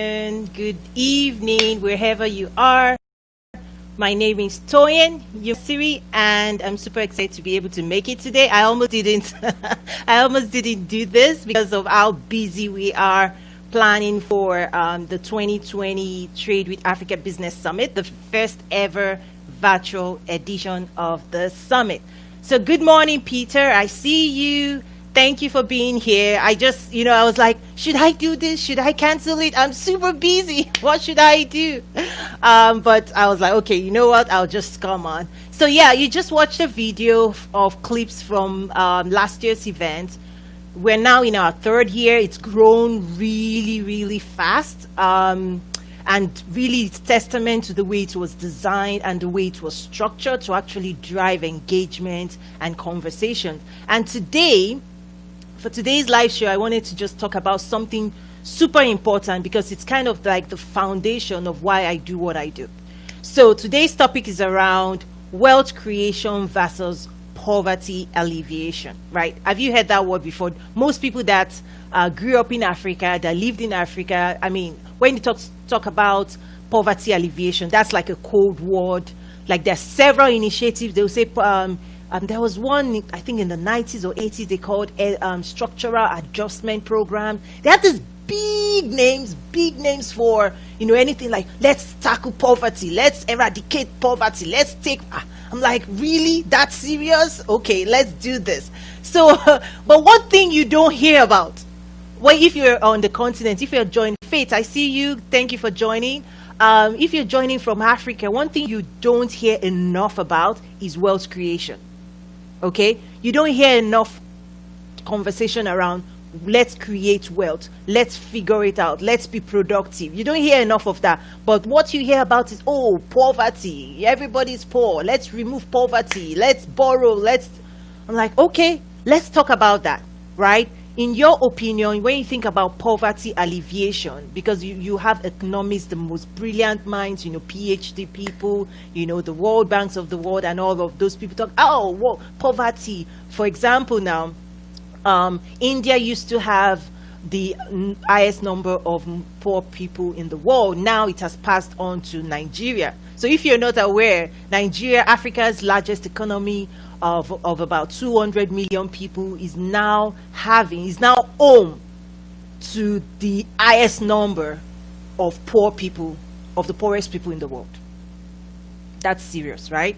And good evening, wherever you are. My name is Toyin Umesiri, and I'm super excited to be able to make it today. I almost didn't do this because of how busy we are planning for the 2020 Trade with Africa Business Summit, the first ever virtual edition of the summit. So good morning, Peter. I see you. Thank you for being here. I just, I was like, should I do this? Should I cancel it? I'm super busy. What should I do? But I was like, okay, you know what? I'll just come on. So yeah, you just watched a video of clips from last year's event. We're now in our third year. It's grown really, really fast. And really it's testament to the way it was designed and the way it was structured to actually drive engagement and conversation. And today, for today's live show, I wanted to just talk about something super important because it's kind of like the foundation of why I do what I do. So today's topic is around wealth creation versus poverty alleviation, right? Have you heard that word before? Most people that grew up in Africa, that lived in Africa, I mean, when you talk about poverty alleviation, that's like a code word. Like there's several initiatives. They'll say, there was one, I think in the 90s or 80s, they called structural adjustment program. They had these big names for, anything like, let's tackle poverty, let's eradicate poverty, let's take, I'm like, really? That serious? Okay, let's do this. So, but one thing you don't hear about, well, if you're on the continent, if you're joining Faith, I see you, thank you for joining. If you're joining from Africa, one thing you don't hear enough about is wealth creation. Okay, you don't hear enough conversation around let's create wealth, let's figure it out, let's be productive. You don't hear enough of that. But what you hear about is, oh, poverty, everybody's poor, let's remove poverty, let's borrow, I'm like, okay, let's talk about that, right? In your opinion, when you think about poverty alleviation, because you have economists, the most brilliant minds, PhD people, the World Banks of the world and all of those people talk, poverty. For example, now, India used to have the highest number of poor people in the world. Now it has passed on to Nigeria. So if you're not aware, Nigeria, Africa's largest economy of about 200 million people, is now home to the highest number of poor people, of the poorest people in the world. That's serious, right?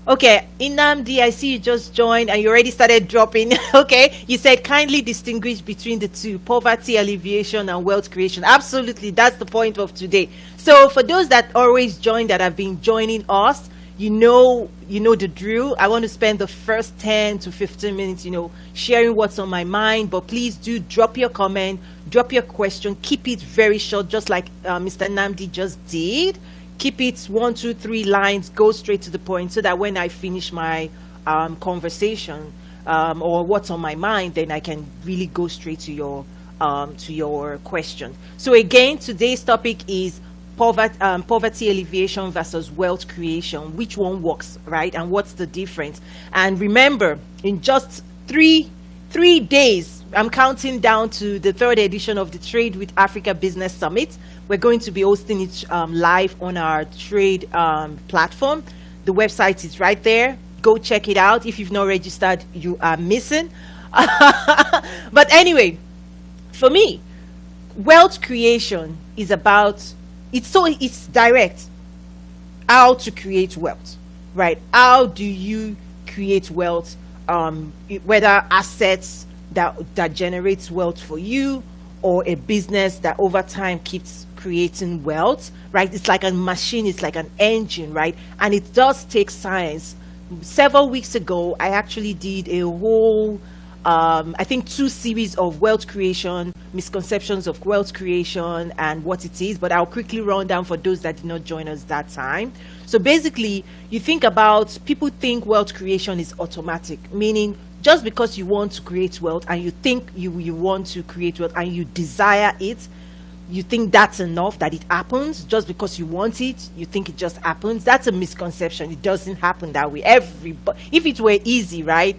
Okay, Inamdi, I see you just joined and you already started dropping. Okay, you said kindly distinguish between the two, poverty alleviation and wealth creation. Absolutely, that's the point of today. So for those that always join, that have been joining us, you know the drill. I want to spend the first 10 to 15 minutes, sharing what's on my mind. But please do drop your comment, drop your question. Keep it very short, just like Mr. Namdi just did. Keep it 1, 2, 3 lines. Go straight to the point, so that when I finish my conversation or what's on my mind, then I can really go straight to your question. So again, today's topic is poverty alleviation versus wealth creation. Which one works, right? And what's the difference? And remember, in just three days, I'm counting down to the third edition of the Trade with Africa Business Summit. We're going to be hosting it live on our trade platform. The website is right there. Go check it out. If you've not registered, you are missing. But anyway, for me, wealth creation is about, it's direct. How to create wealth, right? How do you create wealth? Whether assets that generates wealth for you, or a business that over time keeps creating wealth, right? It's like a machine, it's like an engine, right? And it does take science. Several weeks ago, I actually did a whole, I think 2 series of wealth creation, misconceptions of wealth creation and what it is, but I'll quickly run down for those that did not join us that time. So basically, you think about, people think wealth creation is automatic, meaning just because you want to create wealth and you think you want to create wealth and you desire it, you think that's enough, that it happens just because you want it, you think it just happens. That's a misconception. It doesn't happen that way. If it were easy, right,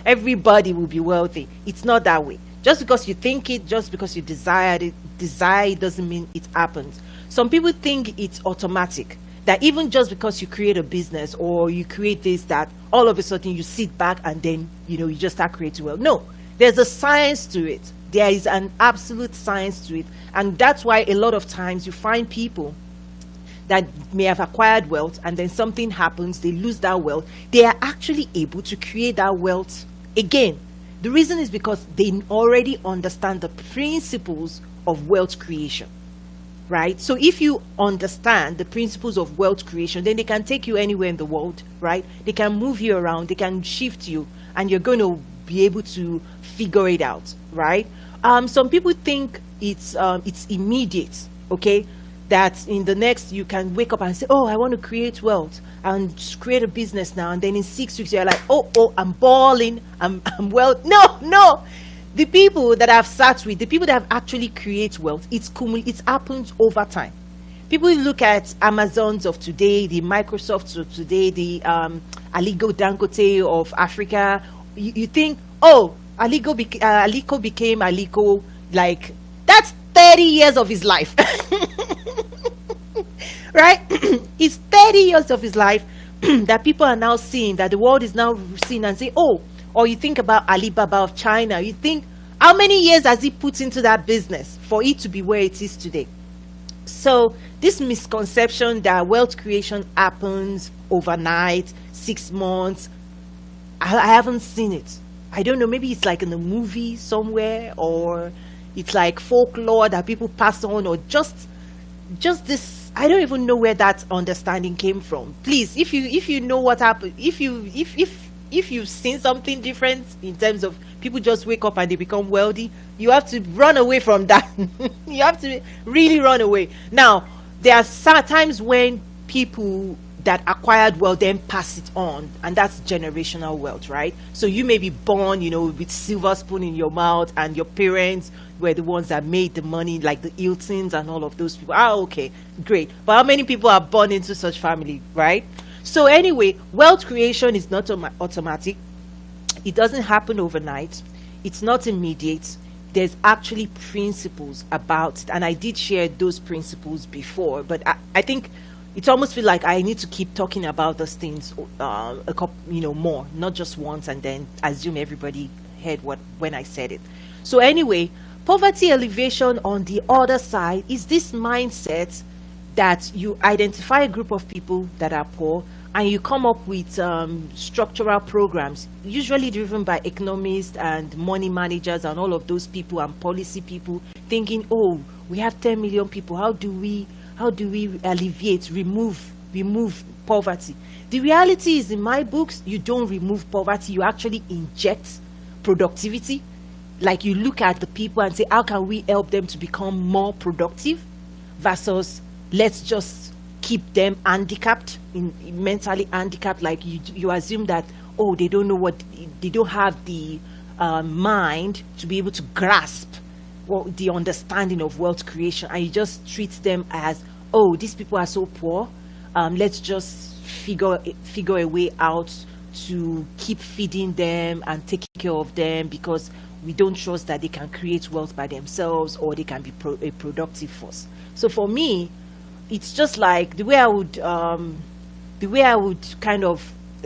everybody will be wealthy. It's not that way. Just because you think it, just because you desire it doesn't mean it happens. Some people think it's automatic, that even just because you create a business or you create this, that all of a sudden you sit back and then, you just start creating wealth. No, there's a science to it. There is an absolute science to it. And that's why a lot of times you find people that may have acquired wealth, and then something happens, they lose that wealth. They are actually able to create that wealth again. The reason is because they already understand the principles of wealth creation, right? So if you understand the principles of wealth creation, then they can take you anywhere in the world, right? They can move you around, they can shift you, and you're going to be able to figure it out, right? Some people think it's immediate, okay? That in the next, you can wake up and say, oh, I want to create wealth and create a business now. And then in 6 weeks, you're like, oh, I'm balling, I'm well. No. The people that I've sat with, the people that have actually created wealth, it happens over time. People look at Amazons of today, the Microsofts of today, the Aliko Dangote of Africa. You think, oh, Aliko became Aliko, like, that's 30 years of his life. Right? It's 30 years of his life that people are now seeing, that the world is now seeing and say, oh, or you think about Alibaba of China, you think, how many years has he put into that business for it to be where it is today? So this misconception that wealth creation happens overnight, 6 months, I haven't seen it. I don't know, maybe it's like in a movie somewhere, or it's like folklore that people pass on, or just this. I don't even know where that understanding came from. Please, if you know what happened, if you've seen something different in terms of people just wake up and they become wealthy, you have to run away from that. You have to really run away. Now, there are times when people that acquired wealth then pass it on, and that's generational wealth, right? So you may be born, with silver spoon in your mouth, and your parents were the ones that made the money, like the Hiltons and all of those people. Okay, great. But how many people are born into such family, right? So anyway, wealth creation is not automatic. It doesn't happen overnight. It's not immediate. There's actually principles about it, and I did share those principles before, but I think it's almost feel like I need to keep talking about those things a couple, more, not just once and then assume everybody heard when I said it. So anyway, poverty alleviation on the other side is this mindset that you identify a group of people that are poor, and you come up with structural programs, usually driven by economists and money managers and all of those people and policy people, thinking, oh, we have 10 million people, how do we alleviate, remove poverty? The reality is, in my books, you don't remove poverty, you actually inject productivity. Like, you look at the people and say, how can we help them to become more productive, versus let's just keep them handicapped, mentally handicapped. Like, you assume that, oh, they don't know they don't have the mind to be able to grasp the understanding of wealth creation, and you just treat them as, oh, these people are so poor, let's just figure a way out to keep feeding them and taking care of them, because we don't trust that they can create wealth by themselves, or they can be a productive force. So for me, it's just like the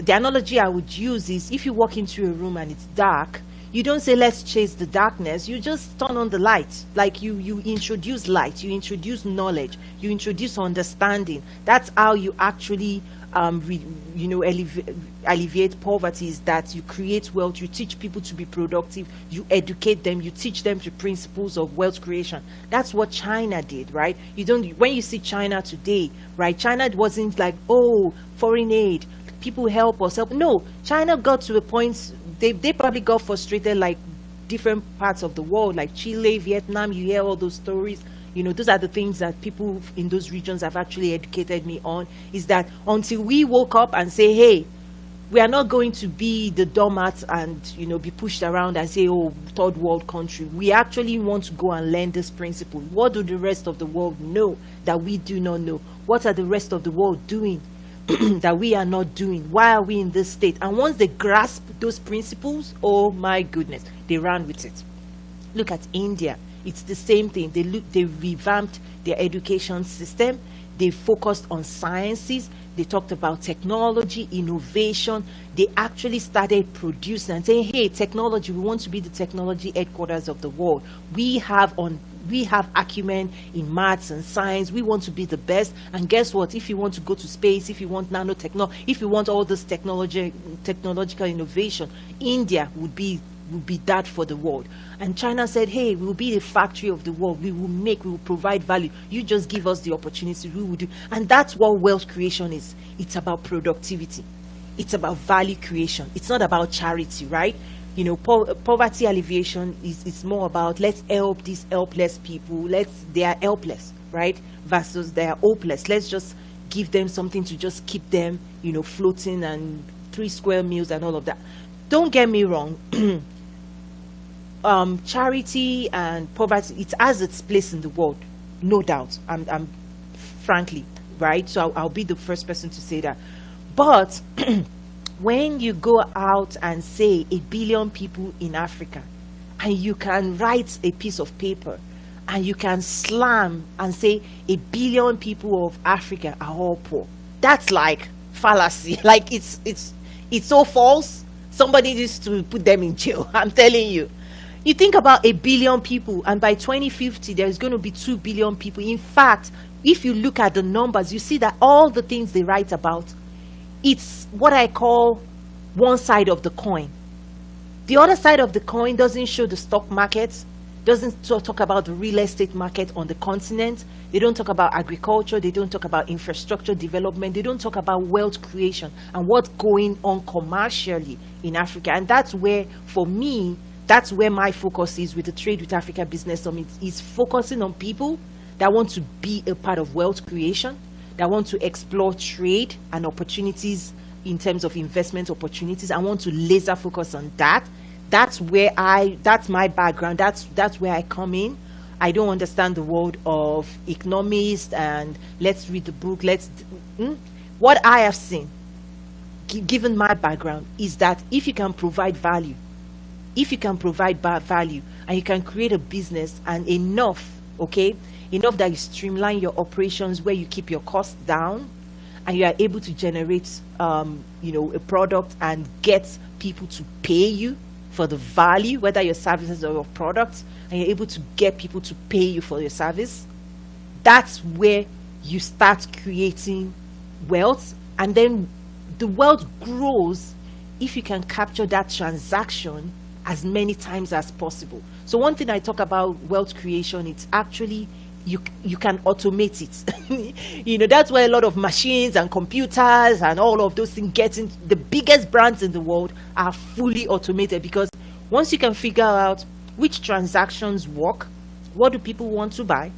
analogy I would use is, if you walk into a room and it's dark, you don't say, let's chase the darkness. You just turn on the light. Like, you introduce light, you introduce knowledge, you introduce understanding. That's how you actually alleviate poverty, is that you create wealth, you teach people to be productive, you educate them, you teach them the principles of wealth creation. That's what China did, right? When you see China today, right, China wasn't like, oh, foreign aid, people help us help. No, China got to a point, they probably got frustrated, like different parts of the world, like Chile, Vietnam. You hear all those stories. Those are the things that people in those regions have actually educated me on, is that until we woke up and say, hey, we are not going to be the doormats and be pushed around and say, oh, third world country. We actually want to go and learn this principle. What do the rest of the world know that we do not know? What are the rest of the world doing that we are not doing? Why are we in this state? And once they grasp those principles, oh my goodness, they run with it. Look at India. It's the same thing. They revamped their education system. They focused on sciences. They talked about technology, innovation. They actually started producing and saying, hey, technology, we want to be the technology headquarters of the world. We have acumen in maths and science. We want to be the best. And guess what? If you want to go to space, if you want nanotechnology, if you want all this technological innovation, India would be that for the world. And China said, hey, we will be the factory of the world. We will provide value. You just give us the opportunity, we will do. And that's what wealth creation is. It's about productivity. It's about value creation. It's not about charity, right? You know, poverty alleviation is more about, let's help these helpless people. They are helpless, right? Versus they are hopeless. Let's just give them something to just keep them, you know, floating, and 3 square meals and all of that. Don't get me wrong. Charity and poverty, it has its place in the world, no doubt. I'm frankly, right? So I'll be the first person to say that. But when you go out and say 1 billion people in Africa, and you can write a piece of paper and you can slam and say 1 billion people of Africa are all poor, that's like fallacy. Like it's so false. Somebody needs to put them in jail. I'm telling you. You think about 1 billion people, and by 2050, there's going to be 2 billion people. In fact, if you look at the numbers, you see that all the things they write about, it's what I call one side of the coin. The other side of the coin doesn't show the stock market, doesn't talk about the real estate market on the continent. They don't talk about agriculture. They don't talk about infrastructure development. They don't talk about wealth creation and what's going on commercially in Africa. And that's where, for me, that's where my focus is with the Trade with Africa Business Summit, is focusing on people that want to be a part of wealth creation, that want to explore trade and opportunities in terms of investment opportunities. I want to laser focus on that. That's my background. That's where I come in. I don't understand the world of economists and let's read the book. What I have seen, given my background, is that if you can provide value, and you can create a business and enough that you streamline your operations, where you keep your costs down and you are able to generate a product and get people to pay you for the value, whether your services or your products, and you're able to get people to pay you for your service, that's where you start creating wealth. And then the wealth grows if you can capture that transaction as many times as possible. So one thing I talk about wealth creation, it's actually you can automate it. That's where a lot of machines and computers and all of those things get in. The biggest brands in the world are fully automated, because once you can figure out which transactions work, what do people want to buy,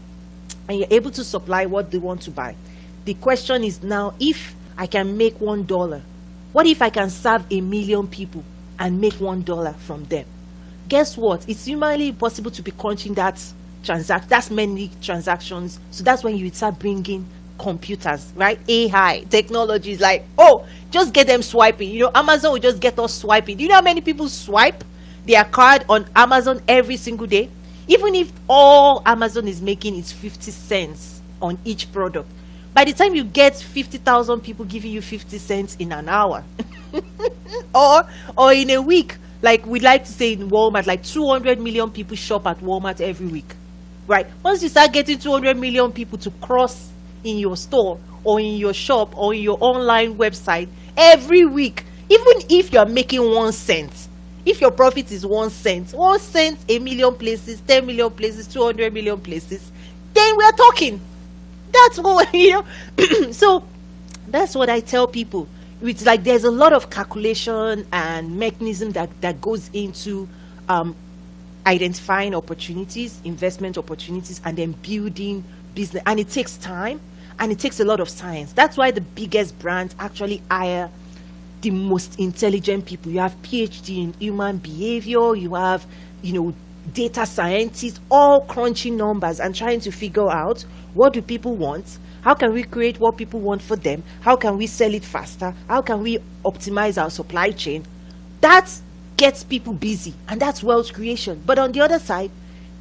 and you're able to supply what they want to buy. The question is now, if I can make $1, what if I can serve 1 million people and make $1 from them? Guess what? It's humanly impossible to be crunching that's many transactions. So that's when you start bringing computers, right? AI technologies, like, just get them swiping. Amazon will just get us swiping. Do you know how many people swipe their card on Amazon every single day? Even if all Amazon is making is 50 cents on each product, by the time you get 50,000 people giving you 50 cents in an hour or in a week, like we like to say in Walmart, like 200 million people shop at Walmart every week, right? Once you start getting 200 million people to cross in your store or in your shop or in your online website every week, even if you're making 1 cent, if your profit is 1 cent, 1 cent, 1 million places, 10 million places, 200 million places, then we're talking. That's what, so that's what I tell people. It's like there's a lot of calculation and mechanism that goes into identifying opportunities, investment opportunities, and then building business. And it takes time, and it takes a lot of science. That's why the biggest brands actually hire the most intelligent people. You have PhD in human behavior, you have, data scientists, all crunching numbers and trying to figure out, what do people want? How can we create what people want for them? How can we sell it faster? How can we optimize our supply chain? That gets people busy, and that's wealth creation. But on the other side,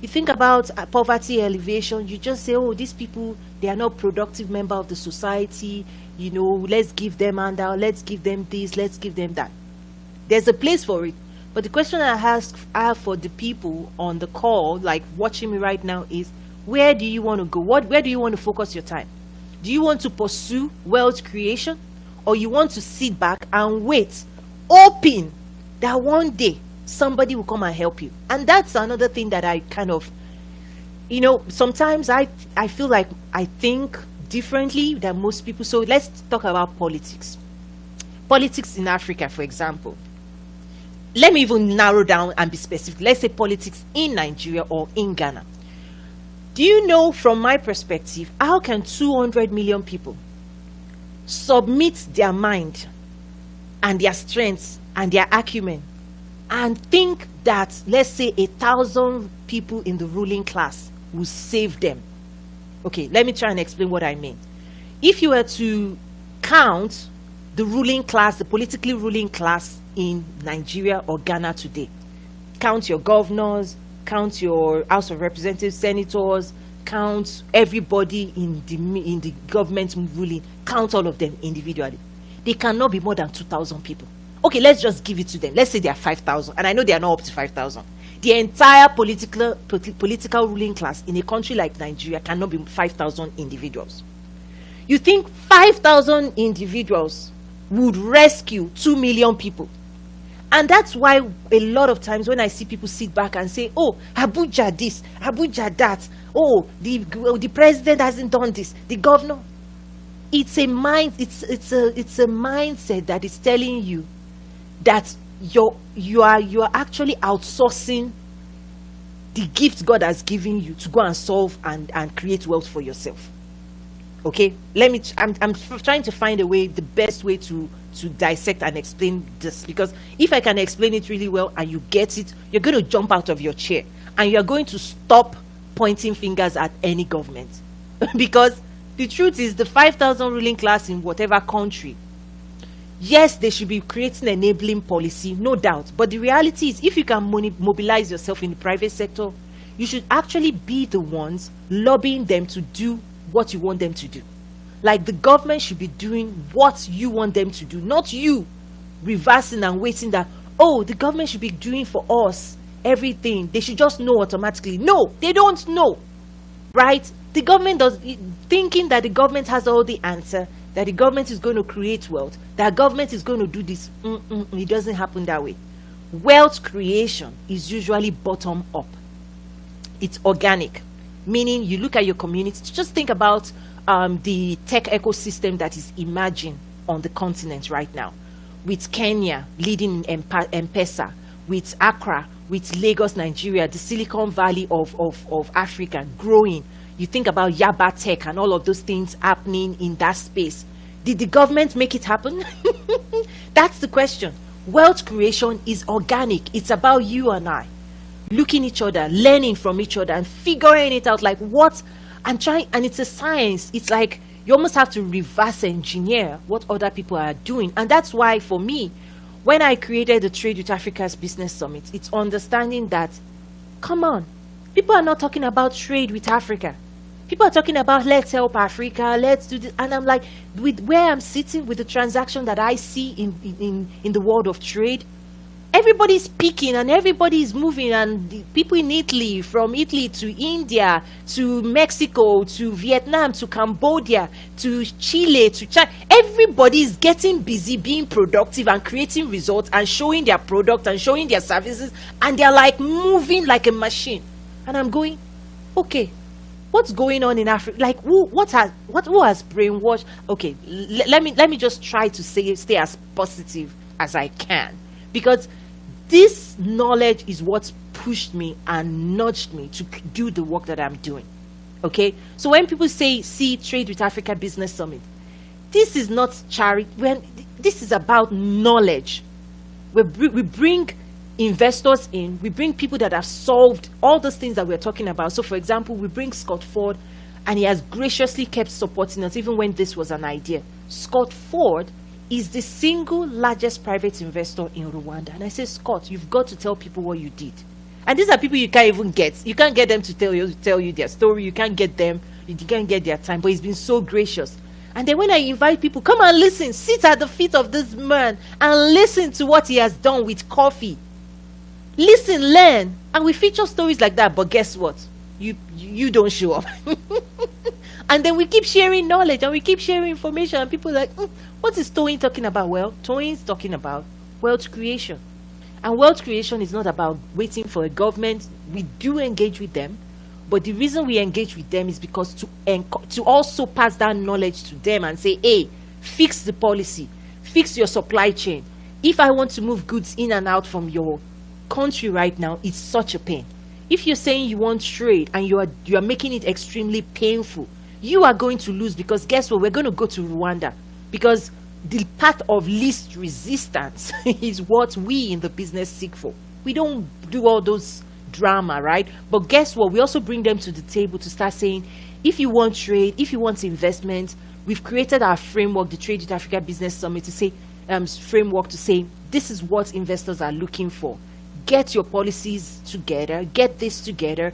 You think about poverty alleviation, you just say, oh, these people, they are not productive member of the society, let's give them handout, let's give them this, let's give them that. There's a place for it. But the question I have for the people on the call, like watching me right now, is where do you want to go? Where do you want to focus your time? Do you want to pursue wealth creation, or you want to sit back and wait, hoping that one day somebody will come and help you? And that's another thing that I kind of, sometimes I feel like I think differently than most people. So let's talk about politics. Politics in Africa, for example. Let me even narrow down and be specific. Let's say politics in Nigeria or in Ghana. Do you know, from my perspective, how can 200 million people submit their mind and their strengths and their acumen and think that, let's say, 1,000 people in the ruling class will save them? Okay, let me try and explain what I mean. If you were to count the ruling class, the politically ruling class in Nigeria or Ghana today, count your governors, count your House of Representatives, senators, count everybody in the government ruling, count all of them individually, they cannot be more than 2,000 people. Okay, let's just give it to them. Let's say they are 5,000, and I know they are not up to 5,000. The entire political ruling class in a country like Nigeria cannot be 5,000 individuals. You think 5,000 individuals would rescue 2 million people? And that's why a lot of times when I see people sit back and say, oh, Abuja this, Abuja that, oh, the president hasn't done this, the governor. It's a mindset that is telling you that you are actually outsourcing the gift God has given you to go and solve and create wealth for yourself. Okay, I'm trying to find a way, the best way to dissect and explain this, because if I can explain it really well and you get it, you're going to jump out of your chair and you're going to stop pointing fingers at any government. Because the truth is, the 5,000 ruling class in whatever country, yes, they should be creating enabling policy, no doubt. But the reality is, if you can mobilize yourself in the private sector, you should actually be the ones lobbying them to do what you want them to do. Like, the government should be doing what you want them to do, not you reversing and waiting that, oh, the government should be doing for us everything. They should just know automatically. No, they don't know, right? The government thinking that the government has all the answer, that the government is going to create wealth, that government is going to do this. It doesn't happen that way. Wealth creation is usually bottom up. It's organic, meaning you look at your community. Just think about the tech ecosystem that is emerging on the continent right now, with Kenya leading in M-Pesa, with Accra, with Lagos, Nigeria, the Silicon Valley of Africa growing. You think about Yaba Tech and all of those things happening in that space. Did the government make it happen? That's the question. Wealth creation is organic. It's about you and I looking each other, learning from each other, and figuring it out, like what, and trying. And it's a science. It's like you almost have to reverse engineer what other people are doing. And that's why, for me, when I created the Trade with Africa's Business Summit, it's understanding that, come on, people are not talking about trade with Africa. People are talking about, let's help Africa, let's do this. And I'm like, with where I'm sitting, with the transaction that I see in the world of trade, everybody's speaking and everybody's moving, and the people in Italy, from Italy to India, to Mexico, to Vietnam, to Cambodia, to Chile, to China, everybody's getting busy being productive and creating results and showing their product and showing their services, and they're like moving like a machine. And I'm going, okay, what's going on in Africa? Like, who has brainwashed? Okay, let me just try to stay as positive as I can, because this knowledge is what pushed me and nudged me to do the work that I'm doing. Okay, so when people see Trade with Africa Business Summit, this is not charity. This is about knowledge. We bring investors in, we bring people that have solved all those things that we're talking about. So, for example, we bring Scott Ford, and he has graciously kept supporting us even when this was an idea. Scott Ford is the single largest private investor in Rwanda. And I say, Scott, you've got to tell people what you did. And these are people you can't even get. You can't get them to tell you their story. You can't get them. You can't get their time. But he's been so gracious. And then when I invite people, come and listen, sit at the feet of this man and listen to what he has done with coffee. Listen, learn. And we feature stories like that. But guess what? You don't show up. And then we keep sharing knowledge and we keep sharing information. And people are like, what is Toyin talking about? Well, Toyin's talking about wealth creation. And wealth creation is not about waiting for a government. We do engage with them. But the reason we engage with them is because to also pass that knowledge to them and say, hey, fix the policy, fix your supply chain. If I want to move goods in and out from your country right now, it's such a pain. If you're saying you want trade and you are making it extremely painful, you are going to lose, because guess what? We're going to go to Rwanda, because the path of least resistance is what we in the business seek for. We don't do all those drama, right? But guess what? We also bring them to the table to start saying, if you want trade, if you want investment, we've created our framework, the Trade with Africa Business Summit, to say framework to say this is what investors are looking for. Get your policies together, get this together,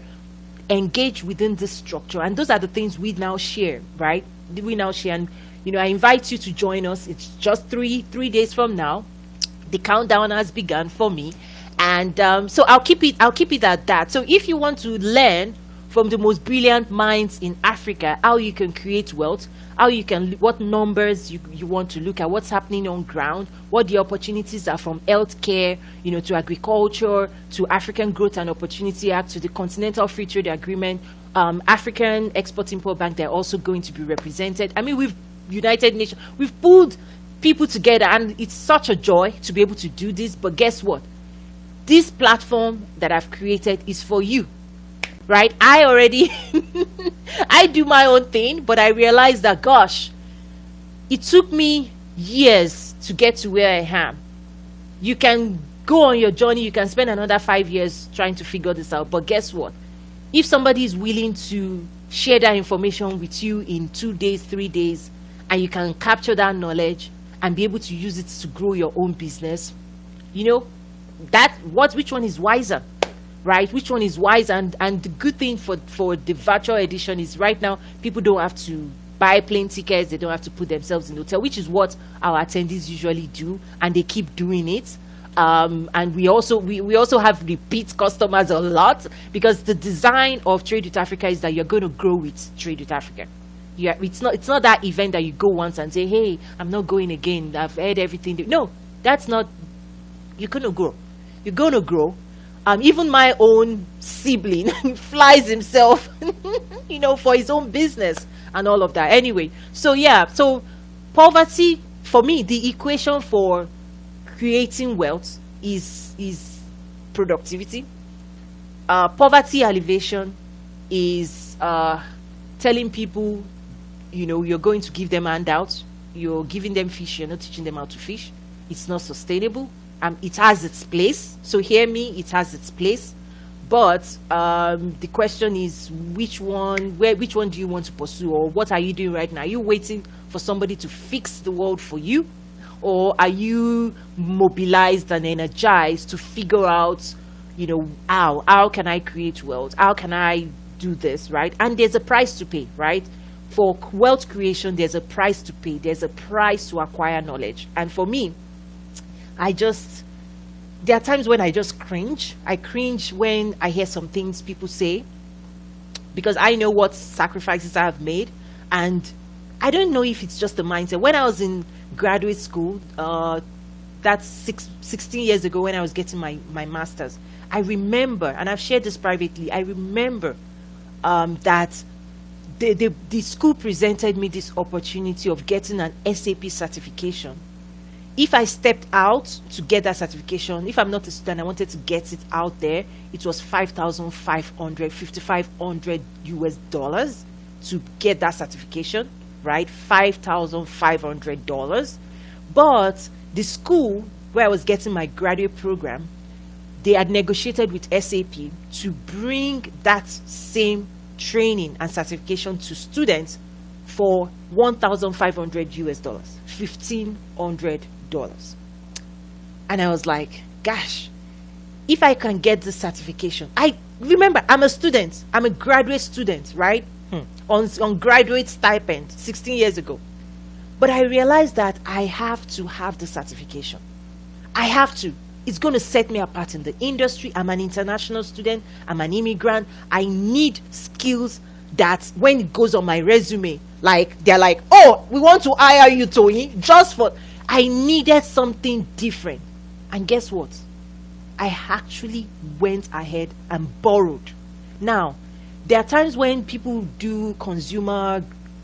engage within this structure. And those are the things we now share, right? We now share. And I invite you to join us. It's just three days from now. The countdown has begun for me. And so I'll keep it at that. So if you want to learn from the most brilliant minds in Africa, how you can create wealth, what numbers you want to look at, what's happening on ground, what the opportunities are from healthcare, to agriculture, to African Growth and Opportunity Act, to the Continental Free Trade Agreement, African Export-Import Bank, they're also going to be represented. I mean, we've United Nations, we've pulled people together, and it's such a joy to be able to do this. But guess what? This platform that I've created is for you, right? I do my own thing, but I realized that, gosh, it took me years to get to where I am. You can go on your journey, you can spend another 5 years trying to figure this out, but guess what? If somebody is willing to share that information with you in 2 days, 3 days, and you can capture that knowledge and be able to use it to grow your own business, which one is wiser, right? Which one is wise? And the good thing for the virtual edition is right now people don't have to buy plane tickets, they don't have to put themselves in the hotel, which is what our attendees usually do, and they keep doing it. And we also have repeat customers a lot, because the design of Trade with Africa is that you're going to grow with Trade with Africa. It's not that event that you go once and say, hey, I'm not going again, I've heard everything. No, that's not. You're going to grow. You're going to grow. Even my own sibling flies himself, for his own business and all of that. Anyway, so poverty, for me, the equation for creating wealth is productivity. Poverty alleviation is telling people, you're going to give them handouts. You're giving them fish. You're not teaching them how to fish. It's not sustainable. It has its place. So hear me, it has its place. But the question is, which one do you want to pursue, or what are you doing right now? Are you waiting for somebody to fix the world for you, or are you mobilized and energized to figure out, how can I create wealth? How can I do this, right? And there's a price to pay, right? For wealth creation, there's a price to pay. There's a price to acquire knowledge. And for me, there are times when I just cringe. I cringe when I hear some things people say, because I know what sacrifices I have made, and I don't know if it's just the mindset. When I was in graduate school, that's 16 years ago, when I was getting my master's, I remember, and I've shared this privately, I remember that the school presented me this opportunity of getting an SAP certification. If I stepped out to get that certification, if I'm not a student, I wanted to get it out there, it was $5,500 US to get that certification, right? $5,500. But the school where I was getting my graduate program, they had negotiated with SAP to bring that same training and certification to students for $1,500 US, $1,500. And I was like, gosh, if I can get the certification, I remember I'm a student, I'm a graduate student, right? On graduate stipend 16 years ago. But I realized that I have to have the certification. I have to. It's going to set me apart in the industry. I'm an international student. I'm an immigrant. I need skills that when it goes on my resume, like they're like, oh, we want to hire you, Toyin, just for. I needed something different. And guess what? I actually went ahead and borrowed. Now, there are times when people do consumer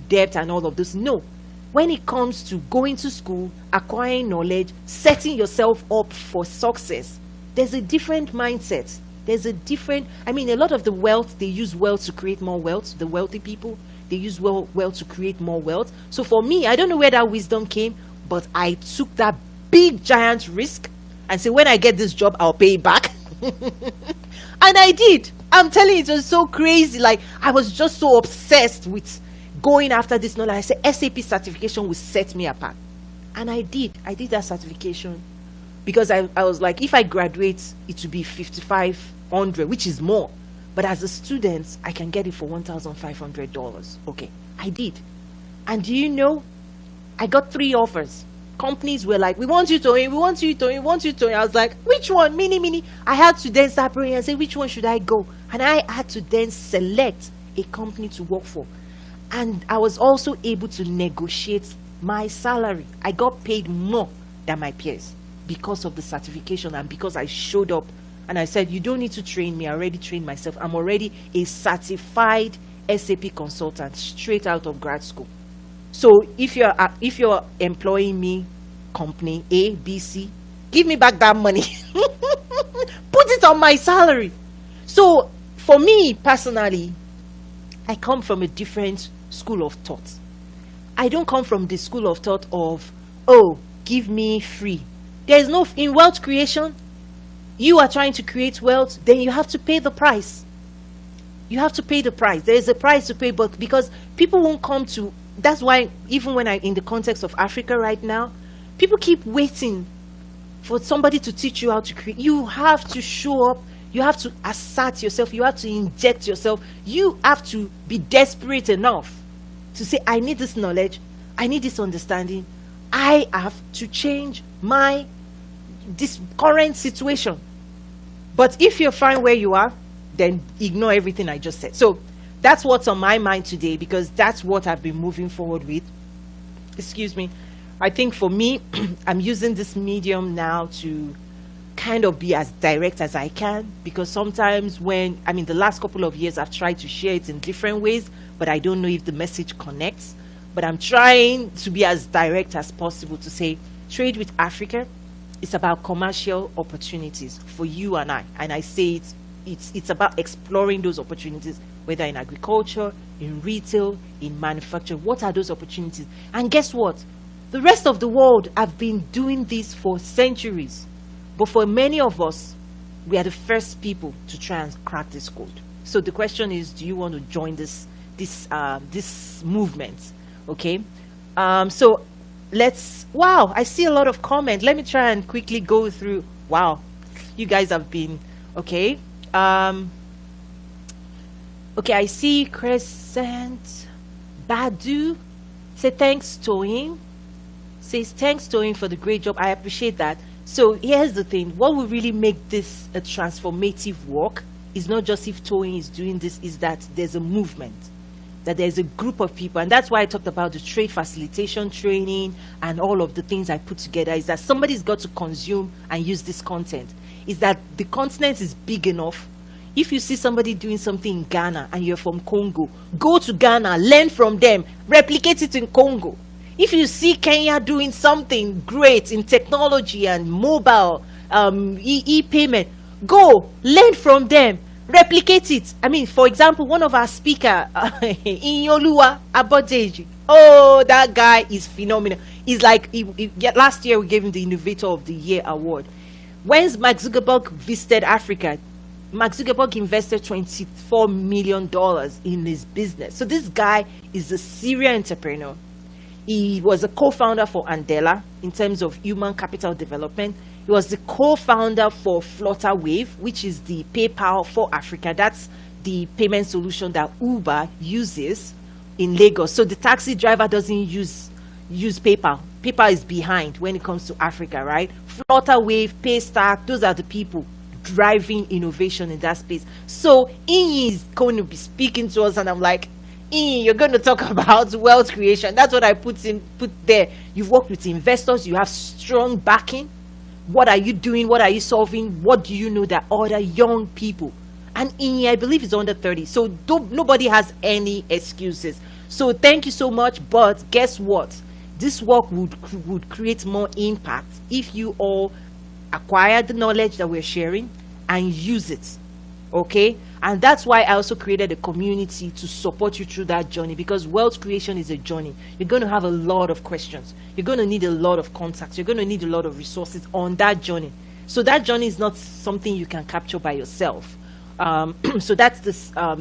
debt and all of this. No. When it comes to going to school, acquiring knowledge, setting yourself up for success, there's a different mindset. There's a different, a lot of the wealth, they use wealth to create more wealth. The wealthy people, they use wealth to create more wealth. So for me, I don't know where that wisdom came, but I took that big giant risk and said, when I get this job, I'll pay it back. And I did. I'm telling you, it was so crazy. Like, I was just so obsessed with going after this knowledge. I said SAP certification will set me apart. And I did that certification because I was like, if I graduate, it will be 5,500, which is more. But as a student, I can get it for $1,500. Okay, I did. And do you know, I got 3 offers. Companies were like, we want you, Toyin, we want you, Toyin, we want you, Toyin. I was like, which one? Mini. I had to then start praying and say, which one should I go? And I had to then select a company to work for. And I was also able to negotiate my salary. I got paid more than my peers because of the certification and because I showed up and I said, you don't need to train me. I already trained myself. I'm already a certified SAP consultant straight out of grad school. So if you're employing me, company A, B, C, give me back that money. Put it on my salary. So for me personally, I come from a different school of thought. I don't come from the school of thought of, oh, give me free. There is no, in wealth creation, you are trying to create wealth, then you have to pay the price. You have to pay the price. There is a price to pay, but because people won't come to, that's why even when in the context of Africa right now, people keep waiting for somebody to teach you how to create. You have to show up. You have to assert yourself. You have to inject yourself. You have to be desperate enough to say, I need this knowledge. I need this understanding. I have to change this current situation. But if you're fine where you are, then ignore everything I just said. So that's what's on my mind today, because that's what I've been moving forward with. Excuse me. I think for me, I'm using this medium now to kind of be as direct as I can, because sometimes the last couple of years I've tried to share it in different ways, but I don't know if the message connects. But I'm trying to be as direct as possible to say, Trade with Africa is about commercial opportunities for you and I. And I say it's about exploring those opportunities, whether in agriculture, in retail, in manufacturing. What are those opportunities? And guess what? The rest of the world have been doing this for centuries. But for many of us, we are the first people to try and crack this code. So the question is, do you want to join this movement? Okay. So wow, I see a lot of comments. Let me try and quickly go through. Wow, you guys have been, okay. Okay, I see Crescent Badu say thanks, Toyin. Says thanks, Toyin, for the great job. I appreciate that. So here's the thing. What will really make this a transformative work is not just if Toyin is doing this, is that there's a movement, that there's a group of people. And that's why I talked about the trade facilitation training and all of the things I put together, is that somebody's got to consume and use this content. Is that the continent is big enough. If you see somebody doing something in Ghana and you're from Congo, go to Ghana, learn from them, replicate it in Congo. If you see Kenya doing something great in technology and mobile e-payment, go learn from them, replicate it. I mean, for example, one of our speaker, Inyoluwa Abodeji, oh, that guy is phenomenal. He's like, last year we gave him the Innovator of the Year award. When Mark Zuckerberg visited Africa, Mark Zuckerberg invested $24 million in his business. So this guy is a serial entrepreneur. He was a co-founder for Andela in terms of human capital development. He was the co-founder for Flutterwave, which is the PayPal for Africa. That's the payment solution that Uber uses in Lagos. So the taxi driver doesn't use PayPal. PayPal is behind when it comes to Africa, right? Flutterwave, Paystack, those are the people driving innovation in that space. So Inyi is going to be speaking to us, and I'm like, Inyi, you're going to talk about wealth creation. That's what I put there. You've worked with investors, you have strong backing. What are you doing? What are you solving? What do you know that other young people? And Inyi, I believe, is under 30. So nobody has any excuses. So thank you so much. But guess what? This work would create more impact if you all acquire the knowledge that we're sharing and use it. Okay? And that's why I also created a community to support you through that journey, because wealth creation is a journey. You're going to have a lot of questions. You're going to need a lot of contacts. You're going to need a lot of resources on that journey. So that journey is not something you can capture by yourself. So that's the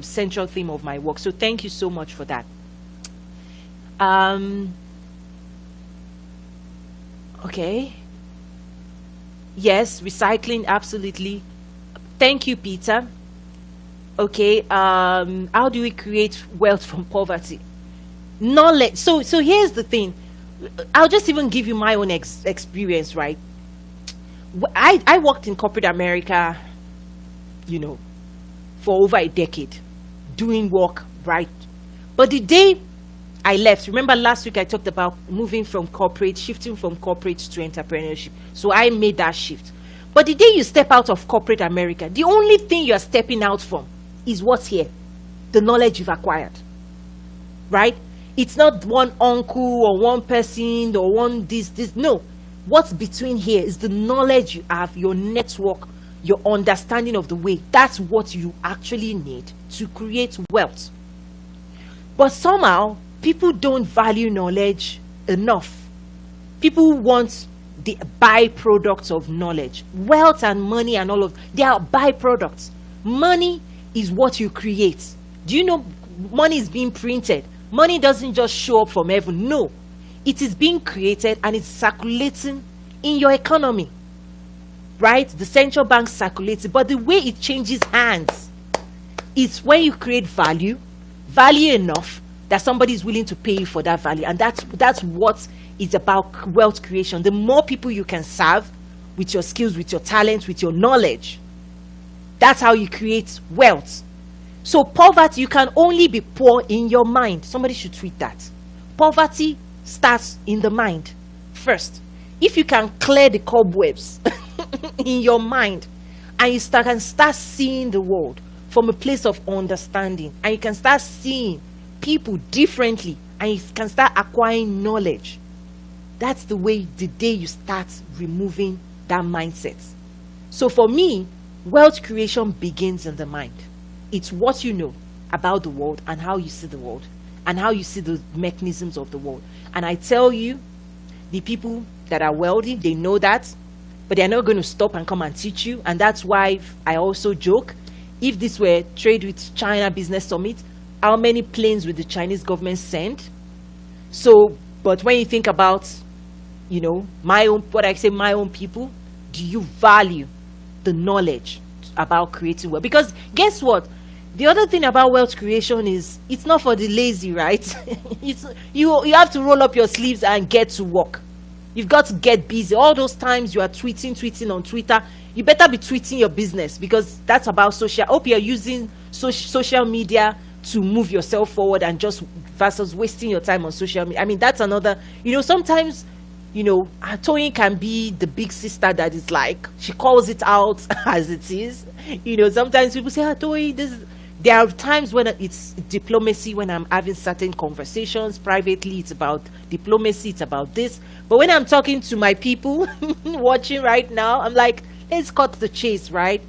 central theme of my work. So thank you so much for that. Okay. Yes, recycling, absolutely. Thank you, Peter. Okay, how do we create wealth from poverty? Knowledge. So here's the thing. I'll just even give you my own experience, right? I worked in corporate America, for over a decade, doing work, right? But the day I left, remember last week I talked about moving from corporate, shifting from corporate to entrepreneurship. So I made that shift. But the day you step out of corporate America, the only thing you're stepping out from is what's here, the knowledge you've acquired, right? It's not one uncle or one person or one this. No, what's between here is the knowledge you have, your network, your understanding of the way. That's what you actually need to create wealth. But somehow, people don't value knowledge enough. People want the byproducts of knowledge. Wealth and money and all of, they are byproducts. Money is what you create. Do you know money is being printed? Money doesn't just show up from heaven. No, it is being created and it's circulating in your economy, right? The central bank circulates it, but the way it changes hands is when you create value enough that somebody is willing to pay you for that value. And that's what is about wealth creation. The more people you can serve with your skills, with your talents, with your knowledge, that's how you create wealth. So poverty, you can only be poor in your mind. Somebody should tweet that. Poverty starts in the mind first. If you can clear the cobwebs in your mind, and you can start seeing the world from a place of understanding, and you can start seeing people differently, and you can start acquiring knowledge, that's the way, the day you start removing that mindset. So for me, wealth creation begins in the mind. It's what you know about the world and how you see the world and how you see the mechanisms of the world. And I tell you, the people that are wealthy, they know that, but they're not going to stop and come and teach you. And that's why I also joke, if this were Trade with China Business Summit, how many planes would the Chinese government send? So, but when you think about, my own people, do you value the knowledge about creating wealth? Because guess what? The other thing about wealth creation is it's not for the lazy, right? You have to roll up your sleeves and get to work. You've got to get busy. All those times you are tweeting on Twitter, you better be tweeting your business, because that's about social. I hope you're using social media to move yourself forward and just versus wasting your time on social media. I mean, that's another, sometimes, Toyin can be the big sister that is like, she calls it out as it is. Sometimes people say, Toyin, there are times when it's diplomacy, when I'm having certain conversations privately, it's about diplomacy, it's about this. But when I'm talking to my people watching right now, I'm like, let's cut the chase, right?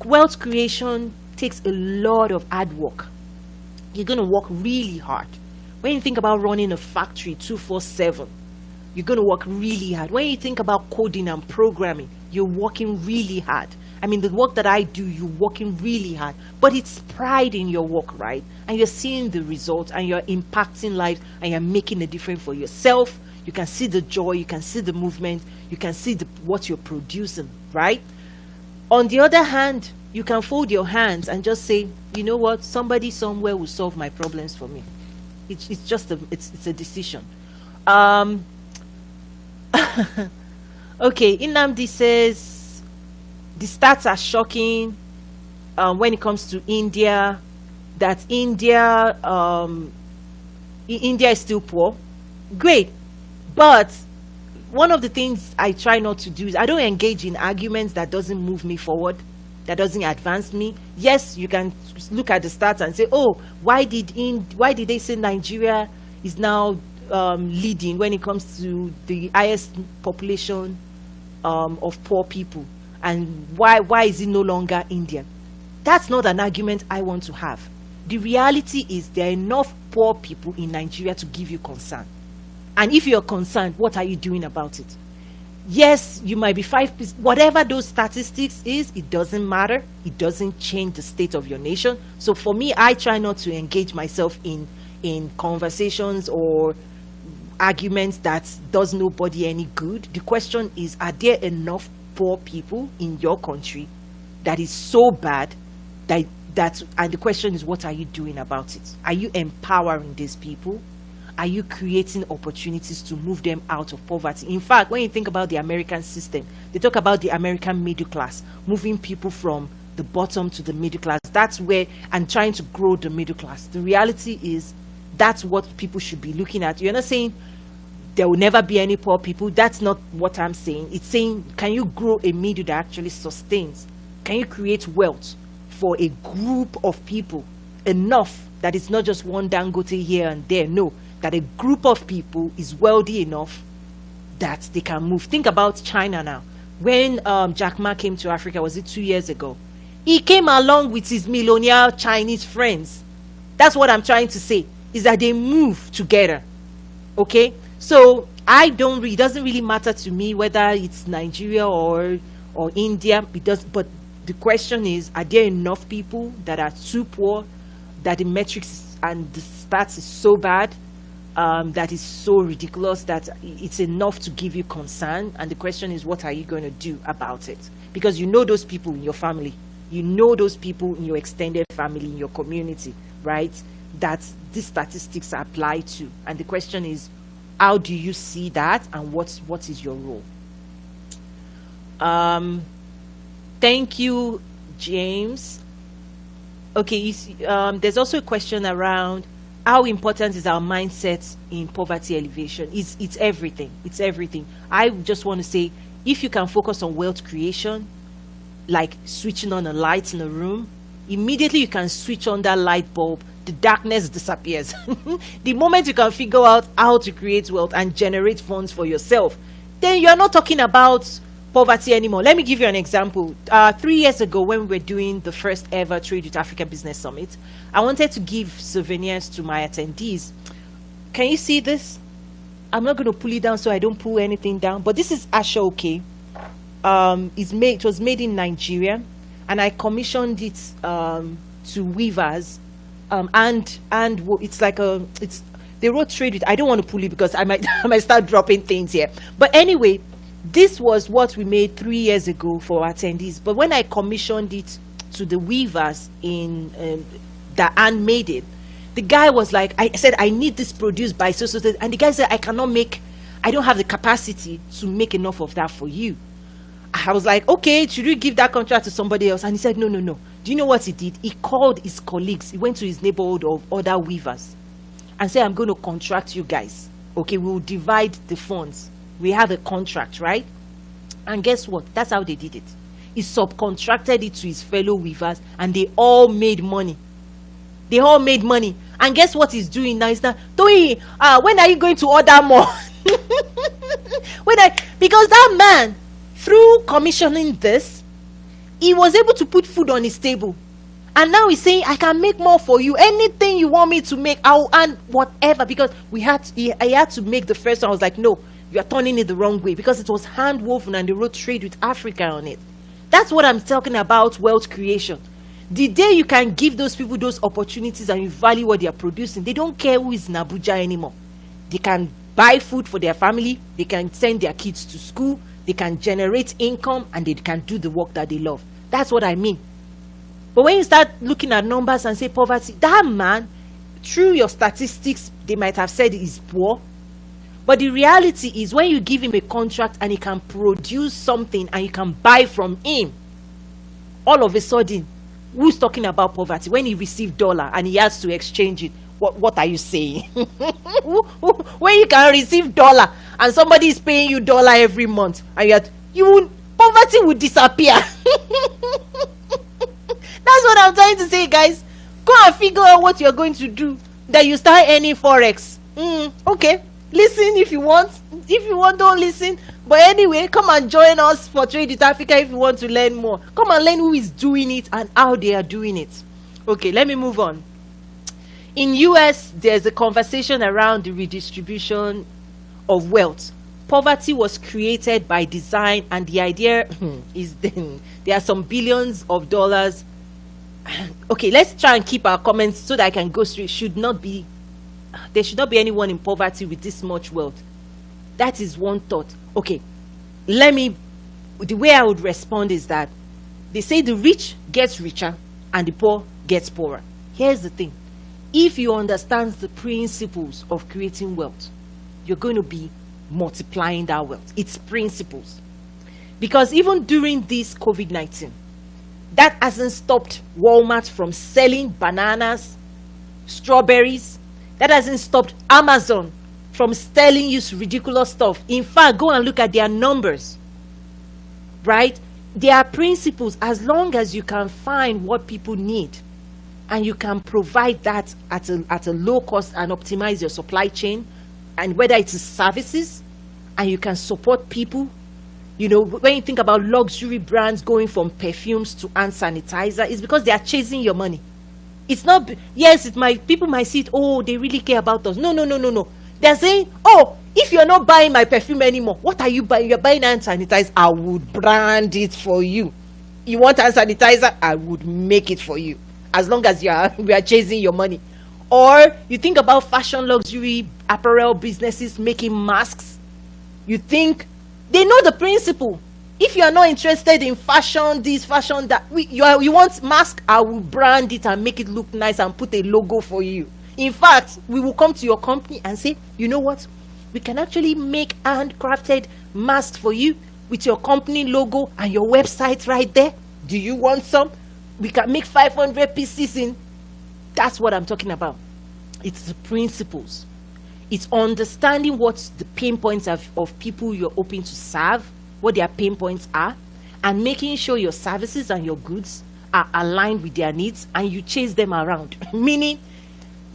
Wealth creation takes a lot of hard work. You're going to work really hard. When you think about running a factory 24/7, you're going to work really hard. When you think about coding and programming, you're working really hard. I mean, the work that I do, you're working really hard, but it's pride in your work, right? And you're seeing the results, and you're impacting lives, and you're making a difference for yourself, you can see the joy, you can see the movement, you can see what you're producing, right? On the other hand, you can fold your hands and just say, you know what, somebody somewhere will solve my problems for me. It's just it's a decision. Okay, Inamdi says the stats are shocking when it comes to India. That India is still poor. Great, but one of the things I try not to do is I don't engage in arguments that doesn't move me forward, that doesn't advance me. Yes, you can look at the stats and say, oh, why did they say Nigeria is now leading when it comes to the highest population of poor people, and why is it no longer India? That's not an argument I want to have. The reality is there are enough poor people in Nigeria to give you concern. And if you're concerned, what are you doing about it? Yes, you might be 5%, whatever those statistics is, it doesn't matter. It doesn't change the state of your nation. So for me, I try not to engage myself in conversations or arguments that does nobody any good. The question is, are there enough poor people in your country that is so bad that and the question is, what are you doing about it? Are you empowering these people? Are you creating opportunities to move them out of poverty? In fact, when you think about the American system, they talk about the American middle class, moving people from the bottom to the middle class. That's where, and trying to grow the middle class. The reality is that's what people should be looking at. You're not saying there will never be any poor people. That's not what I'm saying. It's saying, can you grow a middle that actually sustains? Can you create wealth for a group of people enough that it's not just one Dangote here and there? No, that a group of people is wealthy enough that they can move. Think about China now. When Jack Ma came to Africa, was it 2 years ago? He came along with his millionaire Chinese friends. That's what I'm trying to say, is that they move together. Okay? So it doesn't really matter to me whether it's Nigeria or India. It does, but the question is, are there enough people that are too poor, that the metrics and the stats is so bad, that is so ridiculous that it's enough to give you concern? And the question is, what are you going to do about it? Because you know those people in your family, you know those people in your extended family, in your community, right, that these statistics apply to. And the question is, how do you see that, and what is your role? Thank you, James. Okay, there's also a question around how important is our mindset in poverty alleviation. It's everything. It's everything. I just want to say, if you can focus on wealth creation, like switching on a light in a room, immediately you can switch on that light bulb, the darkness disappears. The moment you can figure out how to create wealth and generate funds for yourself, then you're not talking about poverty anymore. Let me give you an example. 3 years ago, when we were doing the first ever Trade with Africa Business Summit, I wanted to give souvenirs to my attendees. Can you see this? I'm not going to pull it down so I don't pull anything down, but this is Ashoke. It was made in Nigeria, and I commissioned it to weavers, and it's like they wrote trade with. I don't want to pull it because I might start dropping things here. But anyway, this was what we made 3 years ago for attendees. But when I commissioned it to the weavers that handmade it, the guy was like, I said, I need this produced by so. And the guy said, I don't have the capacity to make enough of that for you. I was like, okay, should we give that contract to somebody else? And he said, no. Do you know what he did? He called his colleagues. He went to his neighborhood of other weavers and said, I'm going to contract you guys. Okay, we'll divide the funds. We have a contract, right? And guess what? That's how they did it. He subcontracted it to his fellow weavers, and they all made money. And guess what he's doing now? He's now, Toyin, when are you going to order more? Because that man, through commissioning this, he was able to put food on his table. And now he's saying, I can make more for you. Anything you want me to make, I'll earn whatever. Because he had to make the first one. I was like, no, you are turning it the wrong way, because it was hand woven and they wrote Trade with Africa on it. That's what I'm talking about, wealth creation. The day you can give those people those opportunities and you value what they are producing, they don't care who is in Abuja anymore. They can buy food for their family, they can send their kids to school, they can generate income, and they can do the work that they love. That's what I mean. But when you start looking at numbers and say poverty, that man, through your statistics, they might have said he's poor. But the reality is, when you give him a contract and he can produce something and you can buy from him, all of a sudden, who's talking about poverty? When he received dollar and he has to exchange it, what are you saying? When you can receive dollar and somebody is paying you dollar every month, and poverty would disappear. That's what I'm trying to say, guys. Go and figure out what you're going to do. That you start earning forex. Okay, listen if you want. If you want, don't listen. But anyway, come and join us for Trade with Africa if you want to learn more. Come and learn who is doing it and how they are doing it. Okay, let me move on. In US, there's a conversation around the redistribution of wealth. Poverty was created by design, and the idea is there are some billions of dollars. Okay, let's try and keep our comments so that I can go through. There should not be anyone in poverty with this much wealth. That is one thought. Okay, the way I would respond is that they say the rich gets richer and the poor gets poorer. Here's the thing. If you understand the principles of creating wealth, you're going to be multiplying that wealth. It's principles. Because even during this COVID-19, that hasn't stopped Walmart from selling bananas, strawberries. That hasn't stopped Amazon from selling you ridiculous stuff. In fact, go and look at their numbers. Right? There are principles. As long as you can find what people need and you can provide that at a low cost and optimize your supply chain, and whether it is services, and you can support people. You know, when you think about luxury brands going from perfumes to hand sanitizer, it's because they are chasing your money. It's not, yes, people might see it, oh, they really care about us. No. They're saying, oh, if you're not buying my perfume anymore, what are you buying? You're buying hand sanitizer. I would brand it for you. You want hand sanitizer? I would make it for you. As long as we are chasing your money. Or you think about fashion, luxury, apparel businesses making masks. You think they know the principle. If you are not interested in fashion, this, fashion, that, you want mask, I will brand it and make it look nice and put a logo for you. In fact, we will come to your company and say, you know what? We can actually make handcrafted masks for you with your company logo and your website right there. Do you want some? We can make 500 pieces in. That's what I'm talking about. It's the principles. It's understanding what the pain points of people you're hoping to serve, what their pain points are, and making sure your services and your goods are aligned with their needs and you chase them around. Meaning,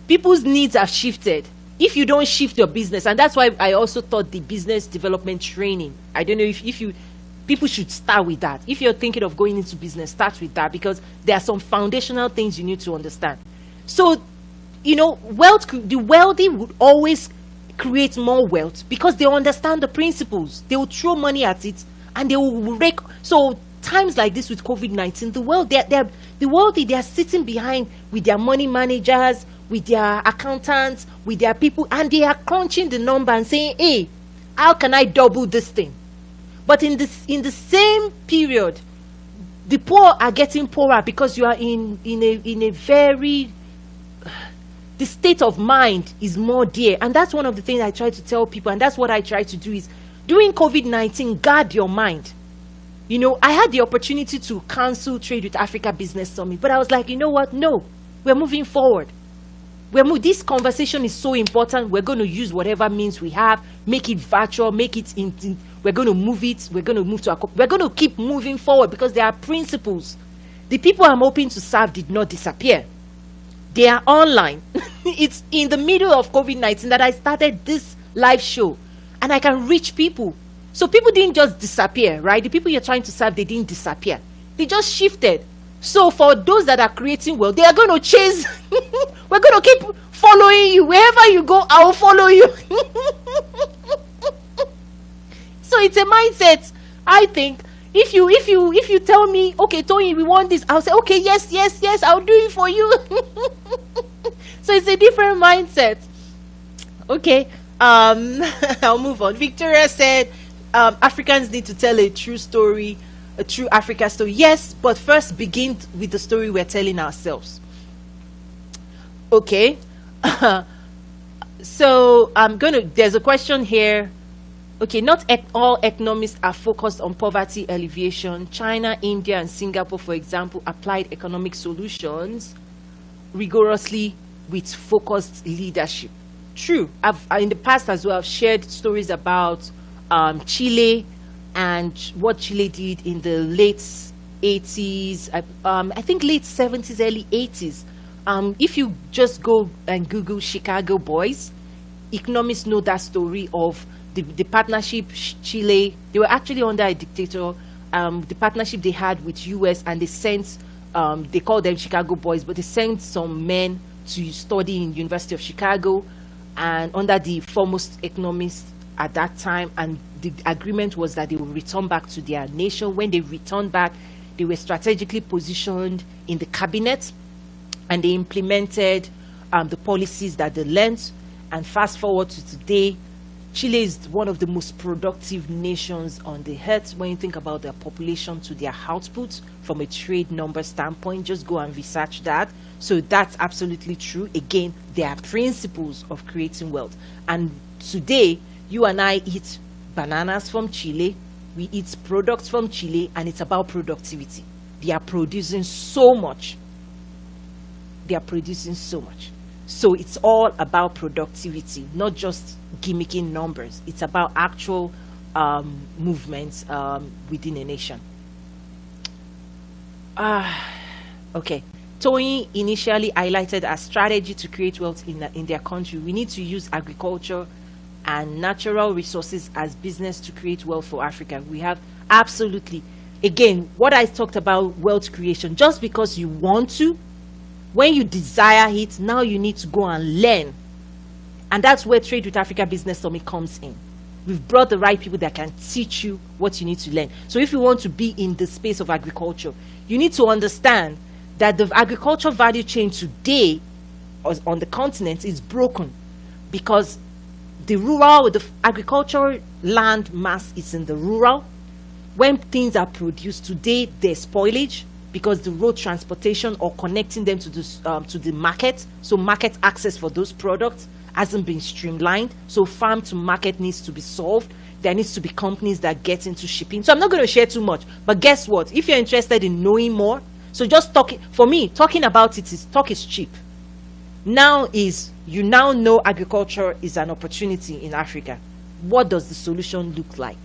people's needs have shifted. If you don't shift your business, and that's why I also taught the business development training. I don't know if people should start with that. If you're thinking of going into business, start with that, because there are some foundational things you need to understand. So, you know, the wealthy would always create more wealth because they understand the principles. They will throw money at it and they will rake. So times like this with COVID-19, the wealthy, they are sitting behind with their money managers, with their accountants, with their people, and they are crunching the number and saying, hey, how can I double this thing? But in the same period, the poor are getting poorer because you are in a very, the state of mind is more dear. And that's one of the things I try to tell people, and that's what I try to do is, during COVID-19, guard your mind. You know, I had the opportunity to cancel Trade with Africa Business Summit, but I was like, you know what? No, we're moving forward. This conversation is so important. We're going to use whatever means we have, make it virtual, make it we're going to move it. We're going to move we're going to keep moving forward because there are principles. The people I'm hoping to serve did not disappear. They are online. It's in the middle of COVID-19 that I started this live show, and I can reach people. So people didn't just disappear, right? The people you're trying to serve, they didn't disappear. They just shifted. So for those that are creating wealth, they are going to chase. We're going to keep following you. Wherever you go, I will follow you. So it's a mindset. I think if you tell me, okay, Toyin, we want this, I'll say, okay, yes, I'll do it for you. So it's a different mindset. Okay, I'll move on. Victoria said, Africans need to tell a true story, a true Africa story. Yes, but first begin with the story we're telling ourselves. Okay. So there's a question here. Okay, not all economists are focused on poverty alleviation. China, India, and Singapore, for example, applied economic solutions rigorously with focused leadership. True. In the past as well, I've shared stories about Chile and what Chile did in the late 80s, I think late 70s, early 80s. If you just go and Google Chicago Boys, economists know that story of the partnership Chile. They were actually under a dictator. The partnership they had with US, and they sent, they called them Chicago Boys, but they sent some men to study in University of Chicago and under the foremost economists at that time, and the agreement was that they would return back to their nation. When they returned back, they were strategically positioned in the cabinet, and they implemented the policies that they learned. And fast forward to today, Chile is one of the most productive nations on the earth when you think about their population to their output from a trade number standpoint. Just go and research that. So that's absolutely true. Again, there are principles of creating wealth. And today, you and I eat bananas from Chile, we eat products from Chile, and it's about productivity. They are producing so much. They are producing so much. So it's all about productivity, not just gimmicking numbers. It's about actual movements within a nation. Okay. Toyin initially highlighted a strategy to create wealth in their country. We need to use agriculture and natural resources as business to create wealth for Africa. We have absolutely, again, what I talked about, wealth creation, just because you want to, when you desire it, now you need to go and learn. And that's where Trade with Africa Business Summit comes in. We've brought the right people that can teach you what you need to learn. So if you want to be in the space of agriculture, you need to understand that the agricultural value chain today on the continent is broken, because the agricultural land mass is in the rural. When things are produced today, there's spoilage, because the road transportation or connecting them to the market, so market access for those products hasn't been streamlined. So farm to market needs to be solved. There needs to be companies that get into shipping. So I'm not going to share too much, but guess what? If you're interested in knowing more, so just talking, for me, talking about it is talk is cheap. You now know agriculture is an opportunity in Africa. What does the solution look like?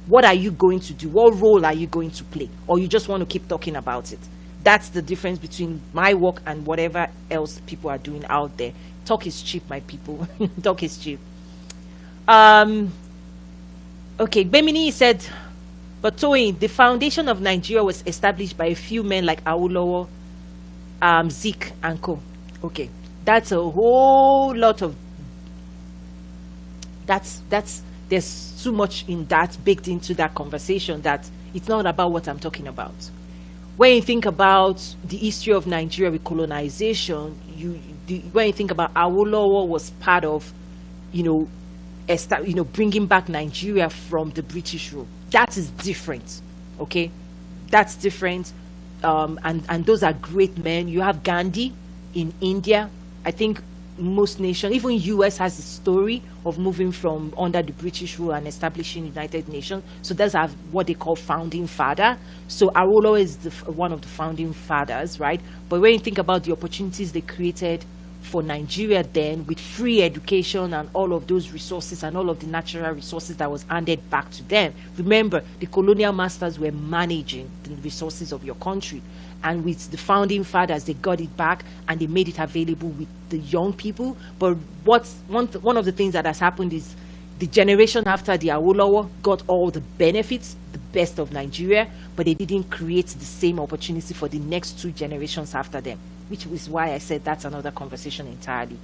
What are you going to do? What role are you going to play? Or you just want to keep talking about it? That's the difference between my work and whatever else people are doing out there. Talk is cheap, my people. Talk is cheap. Okay, Bemini said, but Toyin, the foundation of Nigeria was established by a few men like Awolowo, Zik, and co. Okay, that's a whole lot of. There's too much in that, baked into that conversation, that it's not about what I'm talking about. When you think about the history of Nigeria with colonization, when you think about Awolowo was part of, bringing back Nigeria from the British rule. That is different, okay? That's different, and those are great men. You have Gandhi in India. I think most nations, even US, has a story of moving from under the British rule and establishing United Nations. So that's what they call founding father. So Awolowo is one of the founding fathers, right? But when you think about the opportunities they created for Nigeria then, with free education and all of those resources and all of the natural resources that was handed back to them. Remember, the colonial masters were managing the resources of your country. And with the founding fathers, they got it back and they made it available with the young people. But one of the things that has happened is the generation after the Awolowo got all the benefits, the best of Nigeria, but they didn't create the same opportunity for the next two generations after them, which is why I said that's another conversation entirely.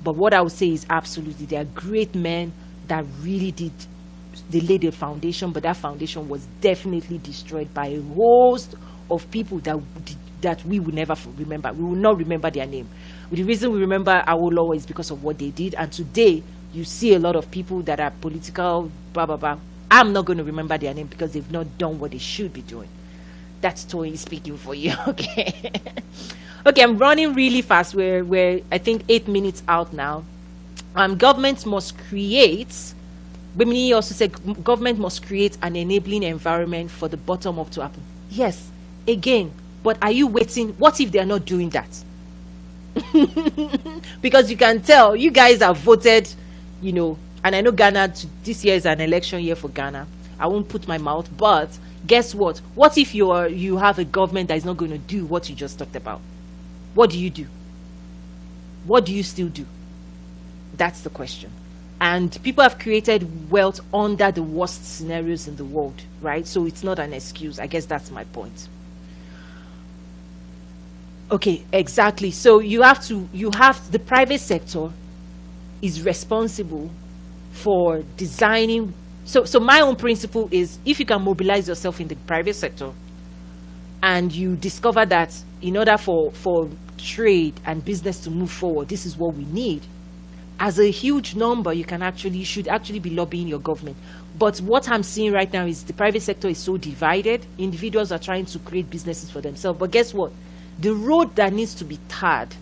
But what I would say is absolutely, there are great men that really they laid a foundation, but that foundation was definitely destroyed by a host of people that we will never remember. We will not remember their name. The reason we remember Awolowo is because of what they did, and today you see a lot of people that are political, blah, blah, blah. I'm not going to remember their name because they've not done what they should be doing. That's Toyin speaking for you, okay? Okay, I'm running really fast. We're I think 8 minutes out now. Government must create, Bimini also said government must create an enabling environment for the bottom up to happen. Yes, again, but are you waiting? What if they're not doing that? Because you can tell, you guys have voted, you know, and I know Ghana, this year is an election year for Ghana. I won't put my mouth, but guess what? What if you have a government that is not going to do what you just talked about? What do you do? What do you still do? That's the question. And people have created wealth under the worst scenarios in the world, right? So it's not an excuse. I guess that's my point. Okay, exactly. So you have the private sector is responsible for designing. So my own principle is, if you can mobilize yourself in the private sector and you discover that in order for trade and business to move forward, this is what we need, as a huge number, you should actually be lobbying your government. But what I'm seeing right now is the private sector is so divided. Individuals are trying to create businesses for themselves. But guess what? The road that needs to be tarred,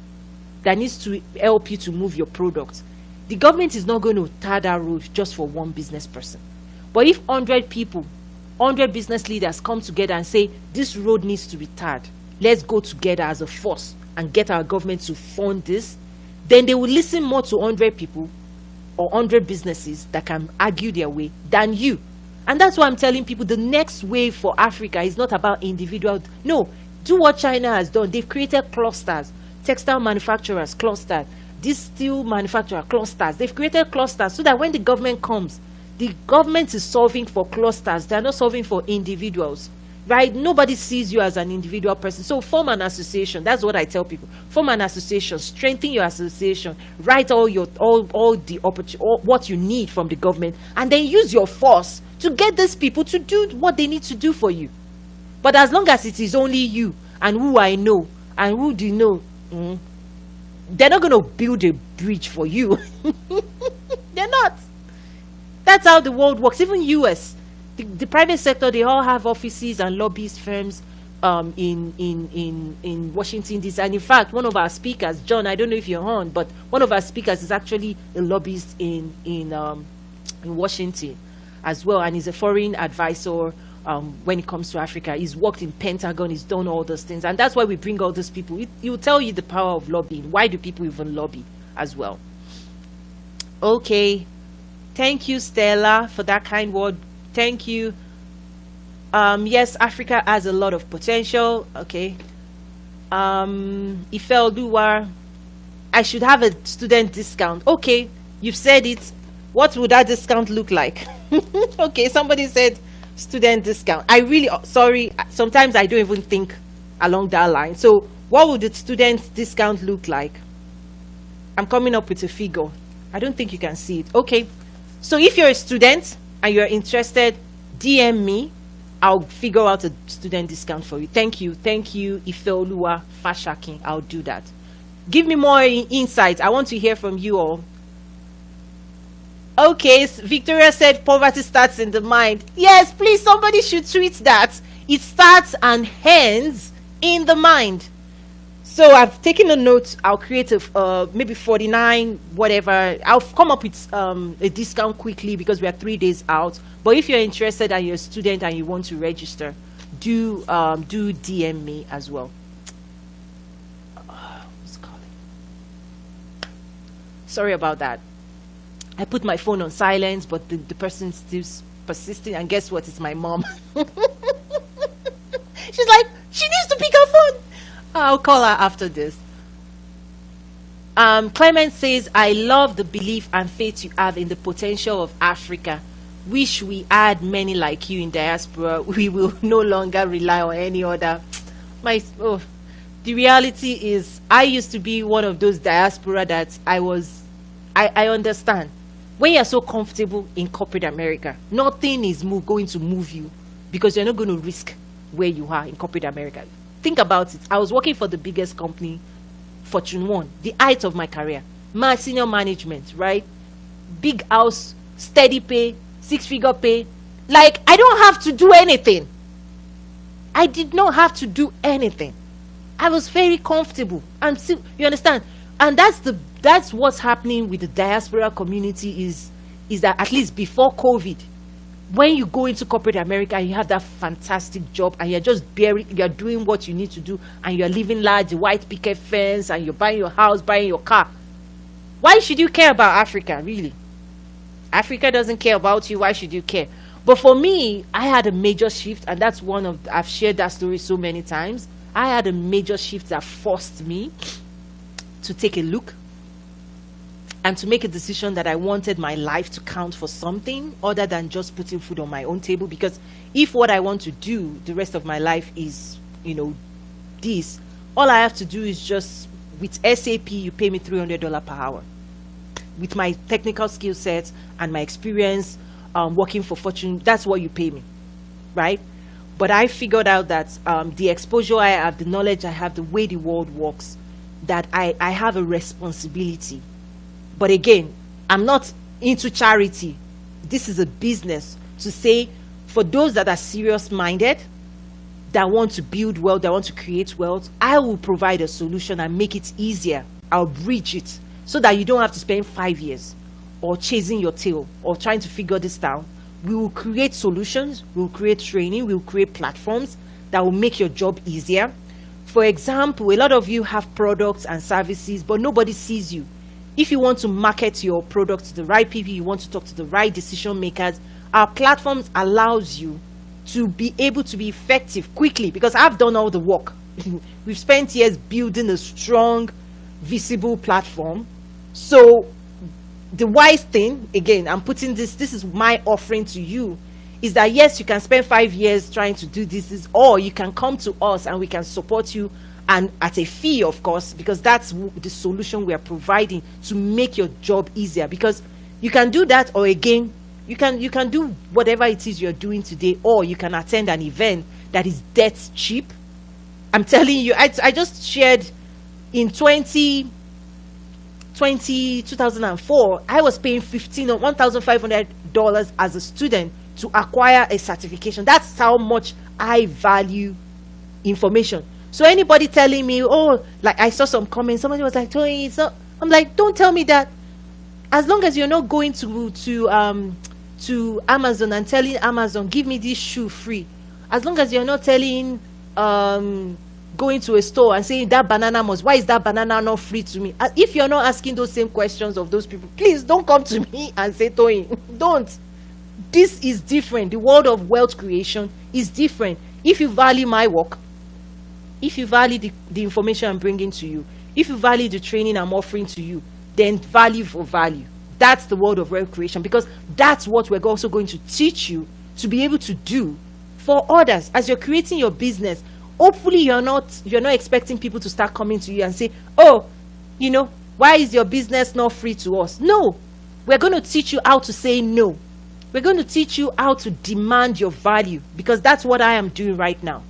that needs to help you to move your product, the government is not going to tar that road just for one business person. But if 100 people, 100 business leaders come together and say, this road needs to be tarred, let's go together as a force and get our government to fund this, then they will listen more to 100 people or 100 businesses that can argue their way than you. And that's why I'm telling people the next wave for Africa is not about individual. No, do what China has done. They've created clusters, textile manufacturers clusters, these steel manufacturer clusters. They've created clusters so that when the government comes, the government is solving for clusters. They're not solving for individuals, right? Nobody sees you as an individual person. So form an association. That's what I tell people. Form an association, strengthen your association, write all the what you need from the government, and then use your force to get these people to do what they need to do for you. But as long as it is only you and who I know and who do you know, they're not going to build a bridge for you. They're not. That's how the world works. Even US, the private sector, they all have offices and lobbyist firms in Washington, D.C. And in fact, one of our speakers, John, I don't know if you're on, but one of our speakers is actually a lobbyist in Washington as well, and he's a foreign advisor when it comes to Africa. He's worked in Pentagon, he's done all those things, and that's why we bring all these people. It will tell you the power of lobbying. Why do people even lobby as well? Okay, thank you, Stella, for that kind word. Thank you. Yes, Africa has a lot of potential. Okay. Ifel Luwa, I should have a student discount. Okay, you've said it. What would that discount look like? Okay, somebody said student discount. I really, sorry, sometimes I don't even think along that line. So what would the student discount look like? I'm coming up with a figure. I don't think you can see it. Okay, so if you're a student and you're interested, DM me. I'll figure out a student discount for you. Thank you, Ifeoluwa Fashakin. I'll do that. Give me more insights. I want to hear from you all. Okay, Victoria said poverty starts in the mind. Yes, please, somebody should tweet that. It starts and ends in the mind. So I've taken a note. I'll create a maybe 49, whatever. I'll come up with a discount quickly because we are 3 days out. But if you're interested and you're a student and you want to register, do DM me as well. Who's calling? Sorry about that. I put my phone on silence, but the person still persisting. And guess what? It's my mom. She's like, she needs to pick her phone. I'll call her after this. Clement says, I love the belief and faith you have in the potential of Africa. Wish we had many like you in diaspora. We will no longer rely on any other. The reality is, I used to be one of those diaspora that I understand. When you're so comfortable in corporate America, nothing is going to move you because you're not going to risk where you are in corporate America. Think about it. I was working for the biggest company, Fortune 1, the height of my career. My senior management, right? big house, steady pay, 6-figure pay. Like, I don't have to do anything. I did not have to do anything. I was very comfortable. And still, you understand? And that's what's happening with the diaspora community is that at least before COVID, when you go into corporate America and you have that fantastic job and you're doing what you need to do and you're living large, white picket fence, and you're buying your house, buying your car, why should you care about Africa, really? Africa doesn't care about you. Why should you care? But for me, I had a major shift, and that's I've shared that story so many times. I had a major shift that forced me to take a look and to make a decision that I wanted my life to count for something other than just putting food on my own table. Because if what I want to do the rest of my life is, this, all I have to do is just, with SAP, you pay me $300 per hour. With my technical skill sets and my experience working for Fortune, that's what you pay me, right? But I figured out that the exposure I have, the knowledge I have, the way the world works, that I have a responsibility. But again, I'm not into charity. This is a business to say, for those that are serious-minded, that want to build wealth, that want to create wealth, I will provide a solution and make it easier. I'll bridge it so that you don't have to spend 5 years or chasing your tail or trying to figure this out. We will create solutions, we will create training, we will create platforms that will make your job easier. For example, a lot of you have products and services, but nobody sees you. If you want to market your product to the right people, you want to talk to the right decision makers, our platforms allows you to be able to be effective quickly, because I've done all the work. We've spent years building a strong, visible platform. So the wise thing, again, I'm putting this is my offering to you, is that yes, you can spend 5 years trying to do this, or you can come to us and we can support you, and at a fee, of course, because that's the solution we are providing to make your job easier. Because you can do that, or again, you can do whatever it is you're doing today, or you can attend an event that is dead cheap. I'm telling you, I just shared in 2004, I was paying $1,500 as a student to acquire a certification. That's how much I value information. So anybody telling me, oh, like I saw some comments, somebody was like, Toyin, it's not. I'm like, don't tell me that. As long as you're not going to Amazon and telling Amazon, give me this shoe free. As long as you're not telling going to a store and saying that banana why is that banana not free to me? If you're not asking those same questions of those people, please don't come to me and say, Toyin, don't. This is different. The world of wealth creation is different. If you value my work, if you value the information I'm bringing to you, if you value the training I'm offering to you, then value for value. That's the world of wealth creation, because that's what we're also going to teach you to be able to do for others. As you're creating your business, hopefully you're not expecting people to start coming to you and say, oh, why is your business not free to us? No, we're going to teach you how to say no. We're going to teach you how to demand your value, because that's what I am doing right now.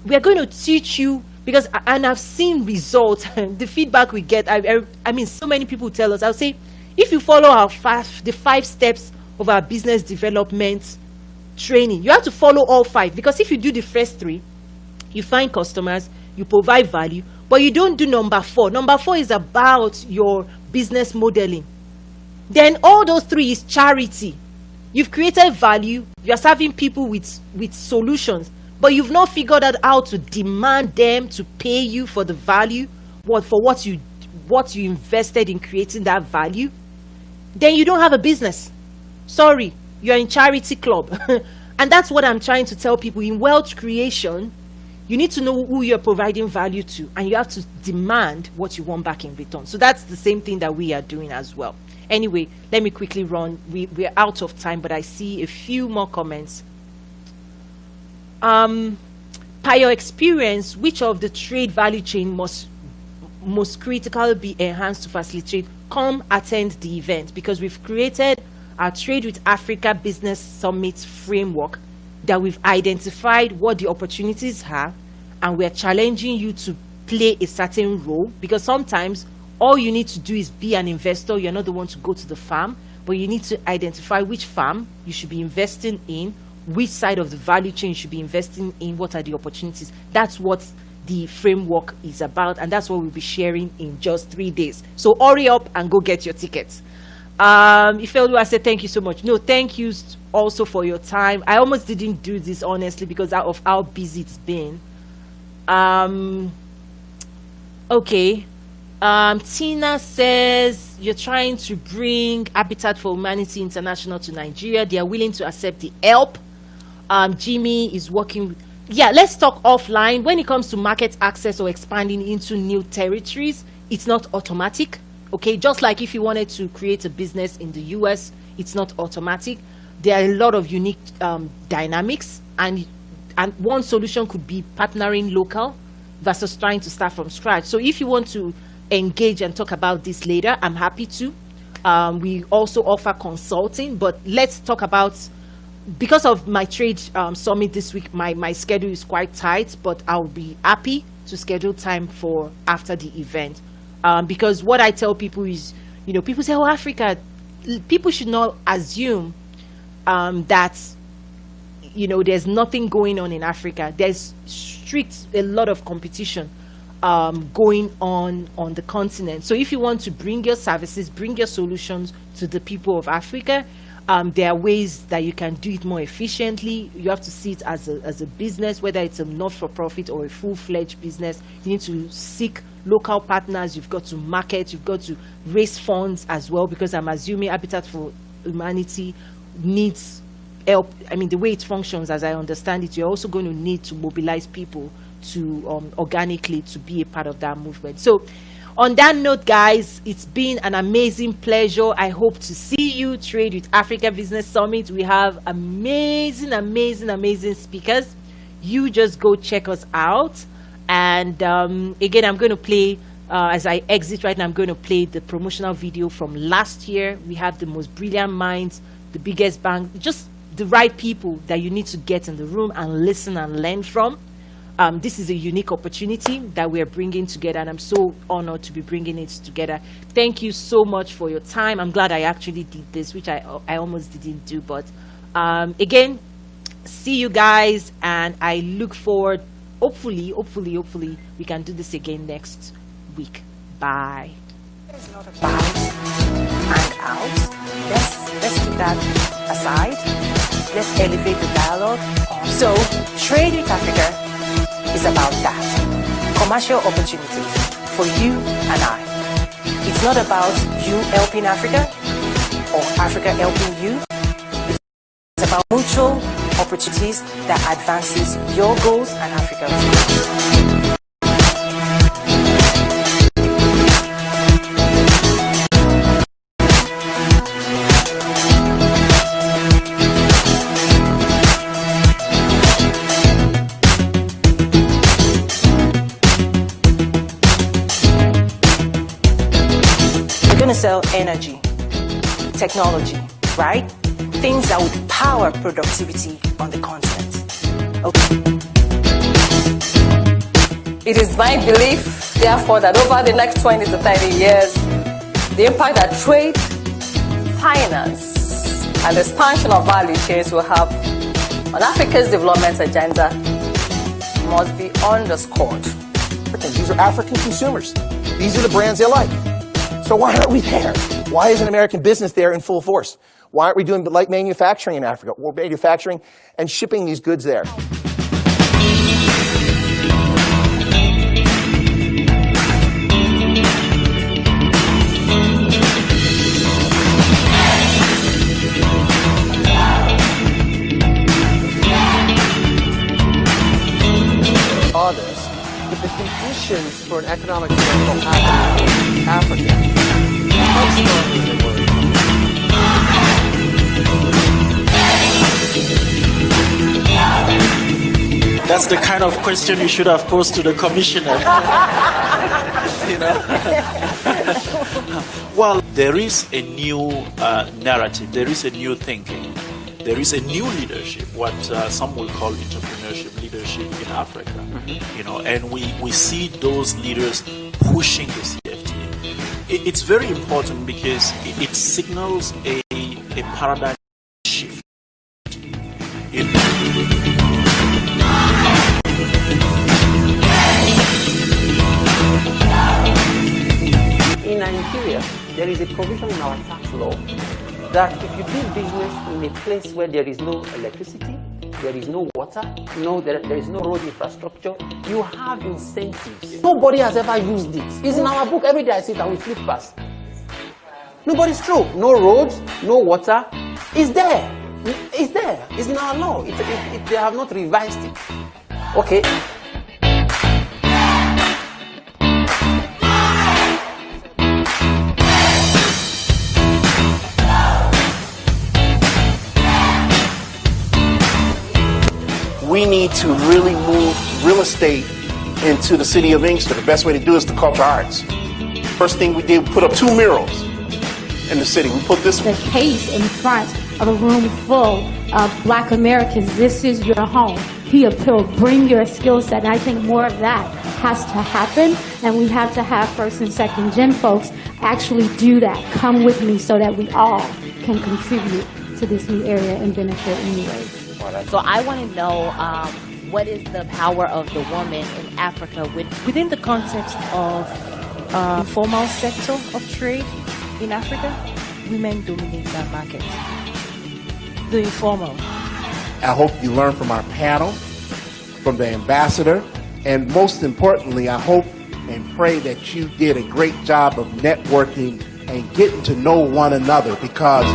We're going to teach you, because, and I've seen results, the feedback we get, I mean, so many people tell us, I'll say, if you follow the 5 steps of our business development training, you have to follow all 5, because if you do the first 3, you find customers, you provide value, but you don't do number 4. Number 4 is about your business modeling. Then all those 3 is charity. You've created value, you're serving people with solutions, but you've not figured out how to demand them to pay you for the value, for what you invested in creating that value. Then you don't have a business. Sorry, you're in charity club. And that's what I'm trying to tell people. In wealth creation, you need to know who you're providing value to, and you have to demand what you want back in return. So that's the same thing that we are doing as well. Anyway, let me quickly run. We're out of time, but I see a few more comments. Per your experience, which of the trade value chain most critically be enhanced to facilitate? Come attend the event, because we've created our Trade with Africa Business Summit framework that we've identified what the opportunities are, and we're challenging you to play a certain role, because sometimes all you need to do is be an investor. You're not the one to go to the farm, but you need to identify which farm you should be investing in, which side of the value chain you should be investing in, what are the opportunities. That's what the framework is about, and that's what we'll be sharing in just 3 days. So hurry up and go get your tickets. Ifeolu, said thank you so much. No, thank you also for your time. I almost didn't do this, honestly, because of how busy it's been. Okay. Tina says you're trying to bring Habitat for Humanity International to Nigeria. They are willing to accept the help. Jimmy is working with, yeah, let's talk offline. When it comes to market access or expanding into new territories, it's not automatic. Okay, just like if you wanted to create a business in the US, it's not automatic. There are a lot of unique dynamics, and one solution could be partnering local versus trying to start from scratch. So if you want to engage and talk about this later, I'm happy to. We also offer consulting, but let's talk about, because of my trade summit this week, my schedule is quite tight, but I'll be happy to schedule time for after the event. Because what I tell people is, you know, people say, oh, Africa, people should not assume that, you know, there's nothing going on in Africa. There's a lot of competition going on the continent. So if you want to bring your services, bring your solutions to the people of Africa, there are ways that you can do it more efficiently. You have to see it as a business, whether it's a not-for-profit or a full-fledged business. You need to seek local partners. You've got to market. You've got to raise funds as well, because I'm assuming Habitat for Humanity needs help. I mean, the way it functions, as I understand it, you're also going to need to mobilize people to organically to be a part of that movement. So on that note, guys, it's been an amazing pleasure. I hope to see you Trade with Africa Business Summit. We have amazing speakers. You just go check us out. And again, I'm going to play, as I exit right now, I'm going to play the promotional video from last year. We have the most brilliant minds, the biggest bank, just the right people that you need to get in the room and listen and learn from. This is a unique opportunity that we are bringing together, and I'm so honored to be bringing it together. Thank you so much for your time. I'm glad I actually did this, which I almost didn't do. But again, see you guys, and I look forward. Hopefully, we can do this again next week. Bye. It's not about and out. Let's keep that aside. Let's elevate the dialogue. So, Trade with Africa is about that. Commercial opportunities for you and I. It's not about you helping Africa or Africa helping you. It's about mutual opportunities that advances your goals and Africa's goals. Sell energy, technology, right? Things that would power productivity on the continent. Okay. It is my belief, therefore, that over the next 20 to 30 years, the impact that trade, finance, and the expansion of value chains will have on Africa's development agenda must be underscored. These are African consumers. These are the brands they like. So why aren't we there? Why isn't American business there in full force? Why aren't we doing light manufacturing in Africa? We're manufacturing and shipping these goods there. On this, but the conditions for an economic cycle happen in Africa. How strongly they worry. That's the kind of question you should have posed to the commissioner. You know? Well, there is a new narrative. There is a new thinking. There is a new leadership, what some will call entrepreneurship leadership in Africa. You know, and we see those leaders pushing the CFTA. It's very important because it signals a a paradigm shift. In Nigeria, there is a provision in our tax law that if you do business in a place where there is no electricity, there is no water, there is no road infrastructure, you have incentives. Nobody has ever used it. It's in our book. Every day I sit and we flip past. Nobody's true. No roads, no water. It's there. It's there. It's in our law. They have not revised it. Okay. We need to really move real estate into the city of Inkster. The best way to do it is the cultural arts. First thing we did, we put up 2 murals in the city. We put this the case in front of a room full of Black Americans. This is your home. He appealed, bring your skill set. And I think more of that has to happen, and we have to have first and second gen folks actually do that. Come with me so that we all can contribute to this new area and benefit anyways. So I want to know what is the power of the woman in Africa within the context of informal sector of trade in Africa. Women dominate that market. The informal. I hope you learn from our panel, from the ambassador, and most importantly, I hope and pray that you did a great job of networking and getting to know one another, because